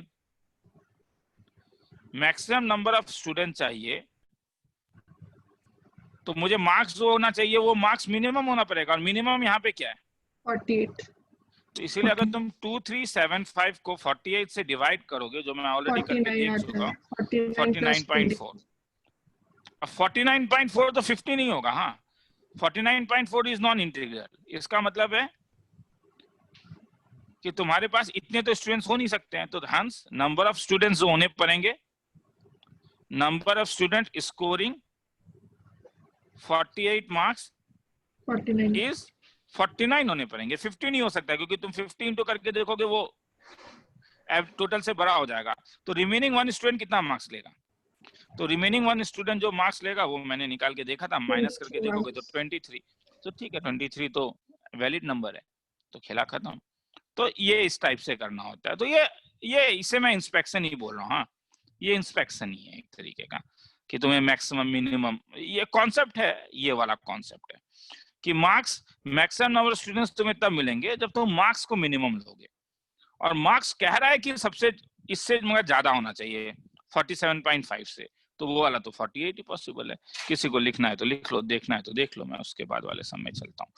मैक्सिमम नंबर ऑफ स्टूडेंट चाहिए तो मुझे मार्क्स जो होना चाहिए वो मार्क्स मिनिमम होना पड़ेगा, और मिनिमम यहाँ पे क्या है
48।
तो इसीलिए अगर तुम 2375 को 48 से डिवाइड करोगे, जो मैं ऑलरेडी करके
49
देख
आता
चुका
है,
हूँ,
49 + 20।
49.4। अब 49.4 तो 50 नहीं होगा, हाँ 49.4 इज नॉन इंटीग्रल। इसका मतलब है कि तुम्हारे पास इतने तो स्टूडेंट्स हो नहीं सकते हैं, तो हंस नंबर ऑफ स्टूडेंट्स जो होने पड़ेंगे, number of student scoring 48 marks
49।
Is 49 होने पड़ेंगे, 50 नहीं हो सकता, क्योंकि तुम 50 इंटू करके देखोगे वो टोटल से बड़ा हो जाएगा। तो रिमेनिंग वन स्टूडेंट कितना मार्क्स लेगा, तो रिमेनिंग वन स्टूडेंट जो मार्क्स लेगा वो मैंने निकाल के देखा था, माइनस करके देखोगे तो 23। तो ठीक है 23 तो वैलिड नंबर है, तो खेला खत्म। तो ये इस टाइप से करना होता है। तो ये इसे मैं इंस्पेक्शन ही बोल रहा हूँ। हाँ ये इंस्पेक्शन ही है एक तरीके का, कि तुम्हें मैक्सिमम मिनिमम, ये कॉन्सेप्ट है, ये वाला कॉन्सेप्ट है कि marks maximum number of students तुम्हें तब मिलेंगे जब तुम मार्क्स को मिनिमम लोगे, और मार्क्स कह रहा है कि सबसे इससे मगर ज्यादा होना चाहिए 47.5 से, तो वो वाला तो 48 ही पॉसिबल है। किसी को लिखना है तो लिख लो, देखना है तो देख लो, मैं उसके बाद वाले समय चलता हूँ।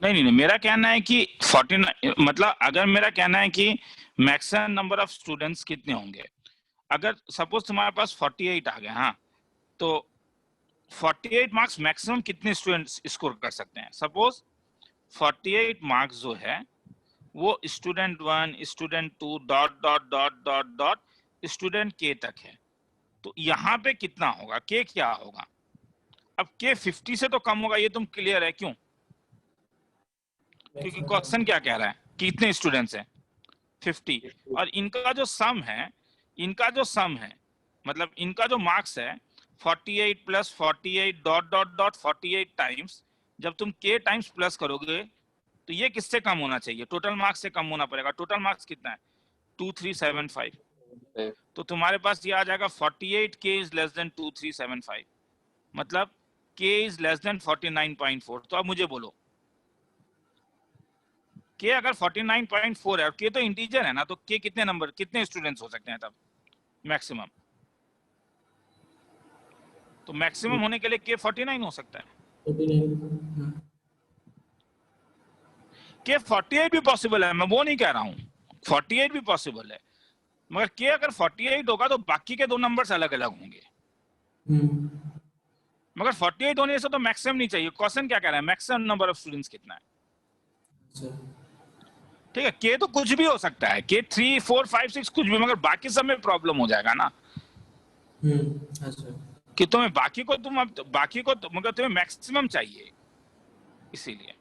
नहीं, मेरा कहना है कि 49, मतलब अगर मेरा कहना है कि मैक्सिमम नंबर ऑफ स्टूडेंट्स कितने होंगे, अगर सपोज तुम्हारे पास 48 आ गए, हाँ तो 48 मार्क्स मैक्सिमम कितने स्टूडेंट्स स्कोर कर सकते हैं। सपोज 48 मार्क्स जो है वो student 1, student 2 dot dot dot dot dot student के तक है। तो यहाँ पे कितना होगा, के क्या होगा। अब के 50 से तो कम होगा, ये तुम क्लियर है, क्यों, क्योंकि क्वेश्चन क्या कह रहा है, कितने स्टूडेंट्स हैं 50, और इनका जो सम है, मतलब इनका जो मार्क्स है 48 + 48 डॉट डॉट डॉट 48 टाइम्स, जब तुम के टाइम्स प्लस करोगे तो ये किससे कम होना चाहिए, टोटल मार्क्स से कम होना पड़ेगा। टोटल मार्क्स कितना है 2375, तो तुम्हारे पास ये आ जाएगा 48 के इज लेस देन 2375, मतलब के इज लेस देन 49.4। तो अब मुझे बोलो के अगर 49.4 है और के तो इंटीजर है ना, तो के कितने नंबर, कितने स्टूडेंट्स हो सकते हैं तब मैक्सिमम, तो मैक्सिमम होने के लिए के 49 हो सकता है। के 48 भी पॉसिबल है, मैं वो नहीं कह रहा हूँ, 48 भी पॉसिबल है, मगर के अगर 48 होगा तो बाकी के दो नंबर्स अलग अलग होंगे। मगर 48 होने से तो मैक्सिमम नहीं चाहिए। क्वेश्चन क्या कह रहा है, मैक्सिमम नंबर ऑफ स्टूडेंट्स कितना है। ठीक है, के तो कुछ भी हो सकता है, के 3, 4, 5, 6 कुछ भी, मगर बाकी सब में प्रॉब्लम हो जाएगा ना। कि तुम्हें बाकी को मगर तुम्हें मैक्सिमम चाहिए, इसीलिए।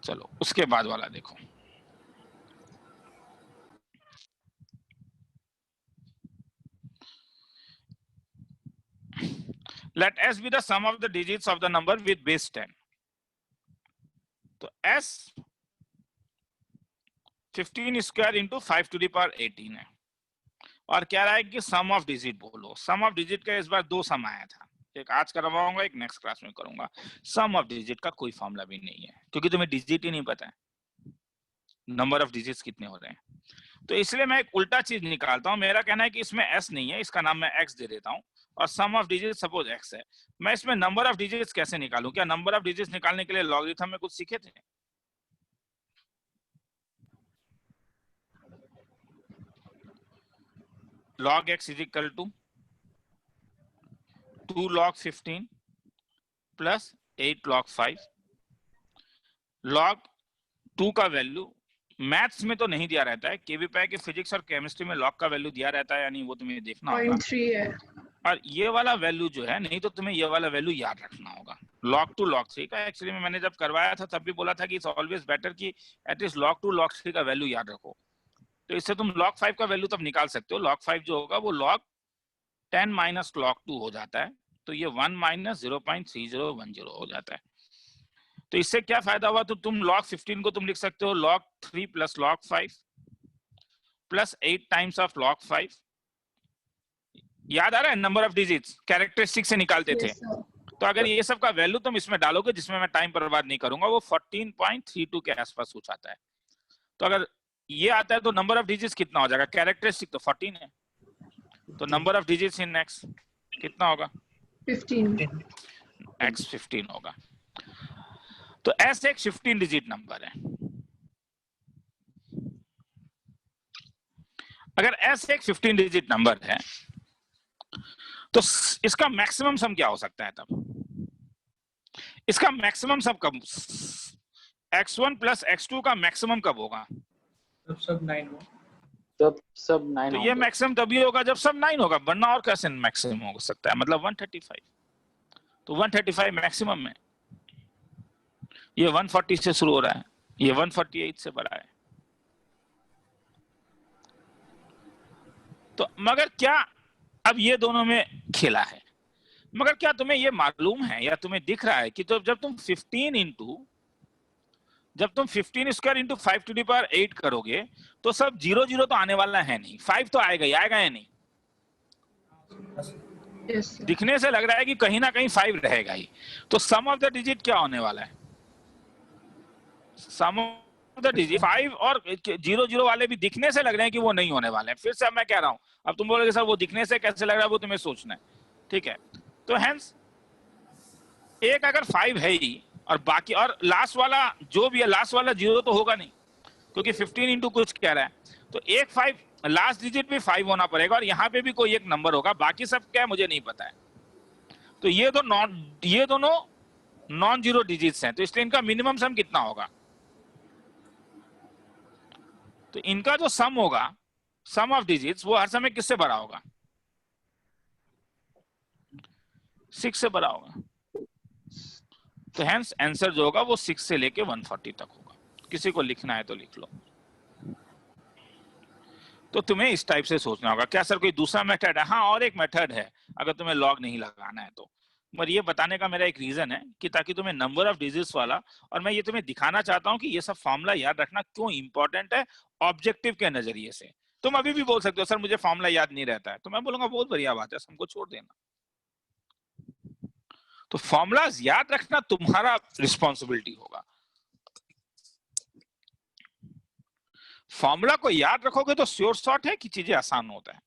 चलो उसके बाद वाला देखो, let s be the sum of the digits of the number with base 10। तो s 15 square into 5 to the power 18 है, और कह रहा है कि सम ऑफ डिजिट बोलो। सम ऑफ डिजिट का इस बार दो सम आया था, एक आज करवाऊंगा, एक नेक्स्ट क्लास में करूंगा। सम ऑफ डिजिट का कोई फॉर्मूला भी नहीं है, क्योंकि तुम्हें डिजिट ही नहीं पता है नंबर ऑफ डिजिट्स कितने हो रहे हैं। तो इसलिए मैं एक उल्टा चीज निकालता हूं। मेरा कहना है कि इसमें s नहीं है, इसका नाम मैं x दे देता हूं, और सम ऑफ डिजिट सपोज x है। मैं इसमें नंबर ऑफ डिजिट्स कैसे निकालूं, क्या नंबर ऑफ डिजिट्स निकालने के लिए लॉगरिथम में कुछ सीखे थे। log x is equal to 2 log 15 plus 8 log 5। log 2 का वैल्यू मैथ्स में तो नहीं दिया रहता है, केवीपीआई के फिजिक्स और केमिस्ट्री में log का वैल्यू दिया रहता है या नहीं, वो तुम्हें देखना होगा।
0.3 है,
और ये वाला वैल्यू जो है, नहीं तो तुम्हें ये वाला वैल्यू याद रखना होगा। log 2 log 3 का एक्चुअली में मैंने जब करवाया था तब भी बोला था कि इट्स ऑलवेज बेटर कि एटलीस्ट log 2 log 3 का वैल्यू याद रखो। तो इससे तुम log 5 का वैल्यू तब निकाल सकते हो। log 5 जो होगा वो log 10 माइनस log 2 हो जाता है, तो ये 1 माइनस 0.3010 हो जाता है। तो इससे क्या फायदा हुआ, तो तुम log 15 को तुम लिख सकते हो log 3 plus log 5 plus 8 times of log 5। याद आ रहा है नंबर ऑफ डिजिट्स कैरेक्टरिस्टिक से निकालते थे।
Yes, sir.
तो अगर ये सब का वैल्यू तुम इसमें डालोगे, जिसमें मैं टाइम बर्बाद नहीं करूंगा, वो 14.32 के आसपास कुछ आता है। तो अगर ये आता है तो नंबर ऑफ डिजिट्स कितना हो जाएगा, कैरेक्टरिस्टिक तो 14 है, तो number of digits in x कितना होगा,
15.
x 15 होगा। तो s एक 15 डिजिट नंबर है। अगर s एक 15 डिजिट नंबर है तो इसका मैक्सिमम सम क्या हो सकता है तब, इसका मैक्सिमम सम कब, x1 प्लस x2 का मैक्सिमम कब होगा,
तब सब 9 हो।
जब सब 9
तो ये मैक्सिमम तभी होगा जब सब 9 होगा, वरना और कैसे मैक्सिमम हो सकता है, मतलब 135। तो 135 मैक्सिमम है, ये 140 से शुरू हो रहा है, ये 148 से बड़ा है। तो मगर क्या अब ये दोनों में खेला है, मगर क्या तुम्हें ये मालूम है या तुम्हें दिख रहा है कि तो जब तुम 15 square into 5 to the power 8 करोगे तो सब 0 0 तो आने वाला है नहीं, 5 तो आएगा ही, आएगा या नहीं।
Yes, sir.
दिखने से लग रहा है कि कहीं ना कहीं 5 रहेगा ही। तो सम ऑफ द डिजिट क्या होने वाला है, सम ऑफ द डिजिट 5 और 0 0 वाले भी दिखने से लग रहे हैं कि वो नहीं होने वाले हैं। फिर से मैं कह रहा हूं, अब तुम बोलोगे सर वो दिखने से कैसे लग रहा है, वो तुम्हें सोचना है, ठीक है। तो हेंस एक अगर 5 है ही और बाकी और लास्ट वाला जो भी है, लास्ट वाला 0 तो होगा नहीं, क्योंकि 15 इंटू कुछ कह रहा है, तो एक 5 लास्ट डिजिट भी 5 होना पड़ेगा और यहाँ पे भी कोई एक नंबर होगा, बाकी सब क्या है मुझे नहीं पता है। तो ये दोनों नॉन जीरो डिजिट्स हैं, तो इसलिए इनका मिनिमम सम कितना होगा, तो इनका जो सम होगा, सम ऑफ डिजिट्स, वो हर समय किससे बड़ा होगा, 6 से बड़ा होगा। तो हेंस आंसर जो होगा वो 6 से लेके 140 तक होगा। किसी को लिखना है तो लिख लो। तो तुम्हें इस टाइप से सोचना होगा। क्या सर कोई दूसरा मेथड है? हाँ, और एक मेथड है अगर तुम्हें लॉग नहीं लगाना है तो। पर ये बताने का मेरा एक रीजन है कि ताकि तुम्हें नंबर ऑफ डिजिट्स वाला, और मैं ये तुम्हें दिखाना चाहता हूँ कि ये सब फॉर्मूला याद रखना क्यों इंपॉर्टेंट है ऑब्जेक्टिव के नजरिए से। तुम अभी भी बोल सकते हो सर मुझे फॉर्मूला याद नहीं रहता है, तो मैं बोलूंगा बहुत बढ़िया बात है, हमको छोड़ देना। तो फॉर्मूलाज याद रखना तुम्हारा रिस्पॉन्सिबिलिटी होगा। फॉर्मूला को याद रखोगे तो श्योर शॉट है कि चीजें आसान होता है।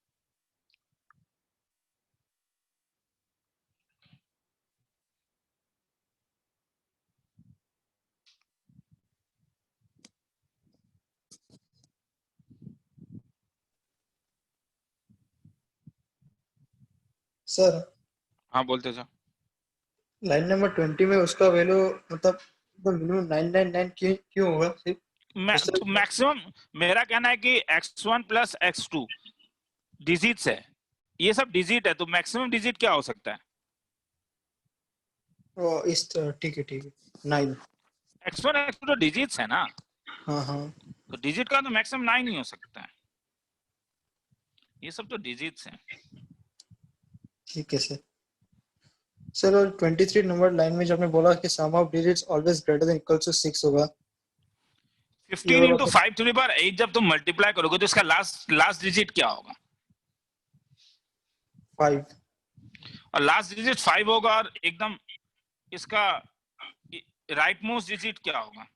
सर
हाँ बोलते जाओ।
लाइन नंबर 20 में उसका वैल्यू मतलब मिनिमम 999 क्यों होगा सिर्फ?
मैक्सिमम मेरा कहना है कि x1 प्लस x2 डिजिट्स है, ये सब डिजिट है, तो मैक्सिमम डिजिट क्या हो सकता है?
इस ठीक है 9।
x1 x2 तो डिजिट्स है ना।
हाँ हाँ
तो डिजिट का तो मैक्सिमम 9 ही हो सकता है, ये सब तो डिजिट्स हैं।
ठीक है सर और 23 नंबर लाइन में जब आपने बोला कि sum of digits always greater than equal to 6 होगा,
15 इंटू 5 टू द पावर 8 जब तुम मल्टीप्लाई करोगे तो इसका लास्ट डिजिट क्या होगा?
5।
और लास्ट डिजिट 5 होगा और एकदम इसका राइट मोस्ट डिजिट क्या होगा?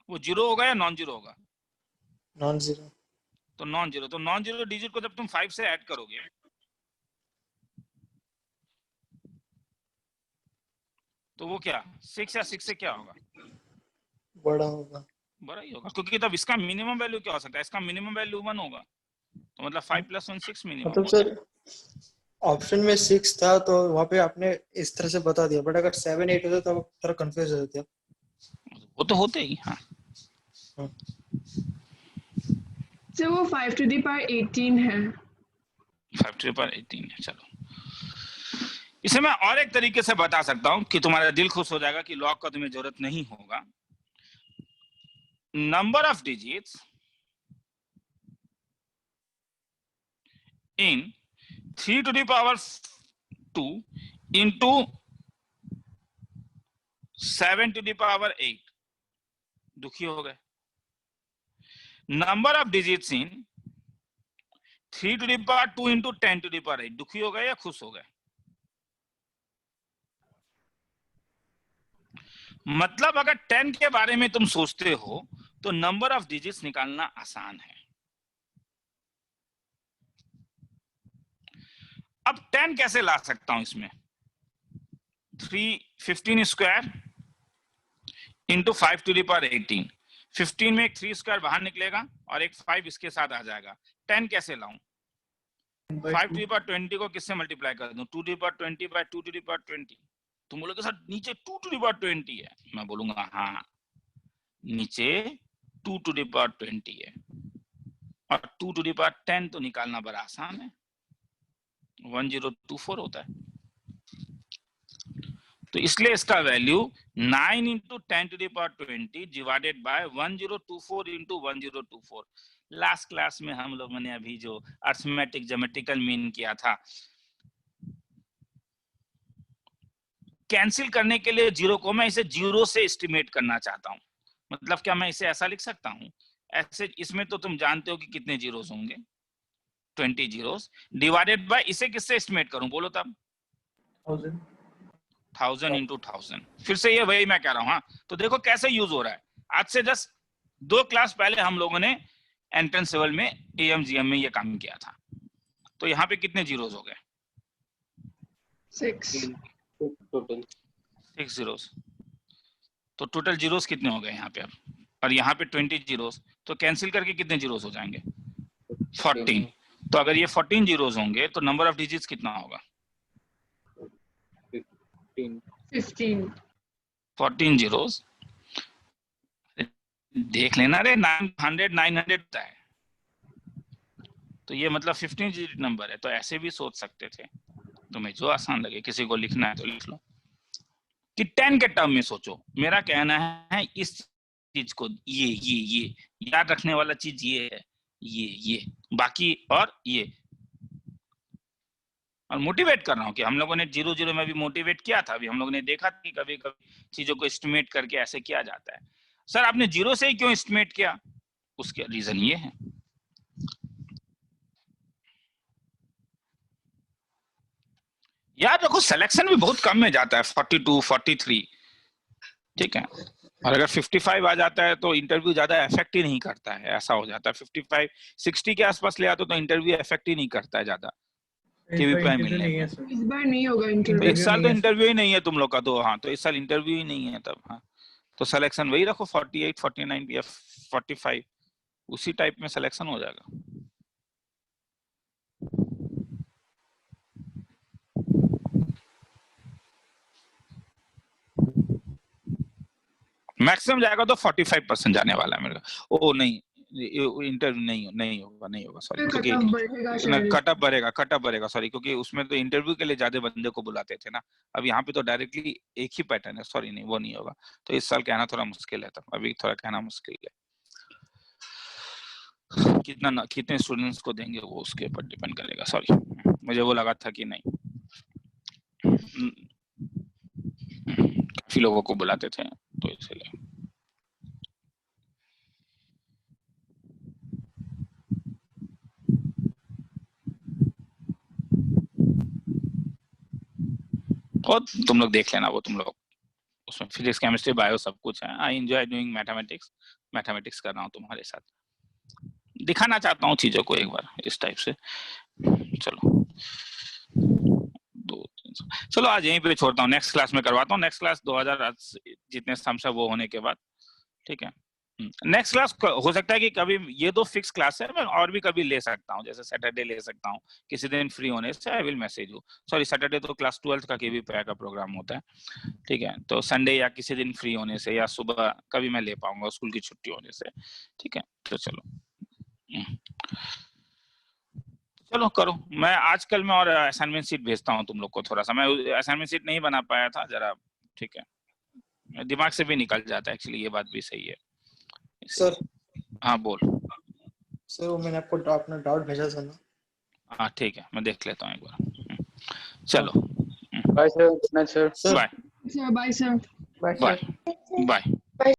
वो 0 होगा या नॉन जीरो होगा?
Non zero.
तो नॉन जीरो, तो नॉन जीरो डिजिट को जब तुम 5 से ऐड करोगे तो वो क्या 6 या 6 से क्या होगा?
बड़ा होगा।
बड़ा ही होगा, क्योंकि तब इसका मिनिमम वैल्यू क्या हो सकता है? इसका मिनिमम वैल्यू 1 होगा, तो मतलब 5 + 1 6 मिनिमम।
मतलब सर ऑप्शन में 6 था तो वहाँ पे आपने इस तरह से बता दिया, बट अगर 7 8 होता तो थोड़ा कंफ्यूज हो जाते।
वो तो होते ही। हाँ
So वो 5 to the power 18 है।
5 to the power 18 है। चलो इसे मैं और एक तरीके से बता सकता हूं कि तुम्हारा दिल खुश हो जाएगा कि लॉग का तुम्हें जरूरत नहीं होगा। Number of digits in 3 to the power 2 into 7 to the power 8, दुखी हो गए। Number of digits in 3 to the power 2 into 10 to the power 8, दुखी हो गए या खुश हो गए? मतलब अगर 10 के बारे में तुम सोचते हो तो नंबर ऑफ डिजिट्स निकालना आसान है। अब 10 कैसे ला सकता हूं इसमें? 15 square into 5 to the power 18। 15 में एक 3 स्क्वायर बाहर निकलेगा और एक 5 इसके साथ आ जाएगा। 10 कैसे लाऊं? 5 टू द पावर 20 को किससे मल्टीप्लाई कर दूं? 2 to the power 20 by 2 to the power 20। तुम बोलोगे सर नीचे 2 टू द पावर 20 है। मैं बोलूंगा हाँ, नीचे 2 टू द पावर 20 है और 2 टू द पावर 10 तो निकालना बड़ा आसान है, 1024 होता है। तो इसलिए इसका value 9 into 10 to the power 20 divided by 1024 into 1024। Last class में हम लोगों ने अभी जो अर्थमेटिक ज्योमेट्रिकल मीन किया था, कैंसिल करने के लिए जीरो को मैं इसे जीरो से एस्टिमेट करना चाहता हूं। मतलब क्या मैं इसे ऐसा लिख सकता हूं? ऐसे इसमें तो तुम जानते हो कि कितने जीरोस होंगे, 20 जीरोस डिवाइडेड बाय इसे किससे एस्टिमेट करूं बोलो तब? 1000 into 1000। फिर से ये वही मैं कह रहा हूं। हाँ, तो देखो कैसे यूज हो रहा है। आज से जस्ट 2 क्लास पहले हम लोगों ने एंट्रेंस लेवल में AMGM में ये काम किया था। तो यहाँ पे कितने जीरोस हो गए?
6
टोटल
6 जीरोस। तो टोटल जीरोस कितने हो गए यहाँ पे अब? और यहाँ पे 20 जीरोस, तो कैंसिल करके कितने जीरोस हो जाएंगे? 14। तो अगर ये 14 जीरोस होंगे तो नंबर ऑफ डिजिट्स कितना होगा?
15
14 जीरोस। देख लेना रे, 900 होता है। तो ये मतलब 15 डिजिट नंबर है। तो ऐसे भी सोच सकते थे, तुम्हें जो आसान लगे। किसी को लिखना है तो लिख लो कि 10 के टर्म में सोचो। मेरा कहना है इस चीज को ये याद रखने वाला चीज ये है, ये बाकी और ये। और मोटिवेट कर रहा हूँ कि हम लोगों ने 0-0 में भी मोटिवेट किया था। अभी हम लोगों ने देखा कि कभी कभी चीजों को एस्टिमेट करके ऐसे किया जाता है। सर आपने 0 से ही क्यों एस्टिमेट किया? उसके रीजन ये है। याद रखो सिलेक्शन भी बहुत कम में जाता है, 42, 43, ठीक है। और अगर 55 आ जाता है तो इंटरव्यू ज्यादा इफेक्ट ही नहीं करता है। ऐसा हो जाता है 55, 60 के आसपास ले आते तो इंटरव्यू इफेक्ट ही नहीं करता है ज्यादा। KVPI मिलने में
इस बार नहीं होगा
तो
इंटरव्यू।
इस साल तो इंटरव्यू ही नहीं है तुम लोग का। तो हाँ, तो इस साल इंटरव्यू ही नहीं है तब। हाँ, तो सिलेक्शन वही रखो 48, 49 या 45, उसी टाइप में सिलेक्शन हो जाएगा। मैक्सिमम जाएगा तो 45% जाने वाला है मेरे का। ओ नहीं, इंटरव्यू नहीं होगा सॉरी, क्योंकि कटअप बढ़ेगा सॉरी, क्योंकि उसमें तो इंटरव्यू के लिए ज्यादा बंदे को बुलाते थे ना। अब यहाँ पे तो डायरेक्टली एक ही पैटर्न है। सॉरी नहीं, वो नहीं होगा। तो इस साल कहना थोड़ा मुश्किल है, तब अभी थोड़ा कहना मुश्किल है। कितने स्टूडेंट्स को देंगे वो उसके ऊपर डिपेंड करेगा। सॉरी, मुझे वो लगा था कि नहीं, काफी लोगों को बुलाते थे तो इसलिए। और तुम लोग देख लेना, वो तुम लोग उसमें फिजिक्स, केमिस्ट्री, बायो सब कुछ है। आई एंजॉय डूइंग मैथमेटिक्स कर रहा हूँ तुम्हारे साथ। दिखाना चाहता हूँ चीजों को एक बार इस टाइप से। चलो 2, 3, चलो आज यहीं पे छोड़ता हूँ। नेक्स्ट क्लास में करवाता हूँ। नेक्स्ट क्लास 2000 जितने सम्स है वो होने के बाद, ठीक है। नेक्स्ट क्लास हो सकता है कि कभी ये 2 फिक्स क्लास है, मैं और भी कभी ले सकता हूँ। जैसे सैटरडे ले सकता हूँ, किसी दिन फ्री होने से I will message you. Sorry, Saturday तो क्लास 12th का KVPI का प्रोग्राम होता है, ठीक है। तो संडे या किसी दिन फ्री होने से या सुबह कभी मैं ले पाऊंगा स्कूल की छुट्टी होने से, ठीक है। तो चलो करो। मैं आजकल में और असाइनमेंट शीट भेजता हूँ तुम लोग को। थोड़ा सा मैं असाइनमेंट शीट नहीं बना पाया था जरा, ठीक है। दिमाग से भी निकल जाता है एक्चुअली, ये बात भी सही है
सर।
हाँ बोल
सर, वो मैंने आपको अपना डाउट भेजा था ना।
हाँ ठीक है, मैं देख लेता हूँ एक बार। चलो
bye sir, good night sir.
Bye.
Sir bye sir.
Bye bye.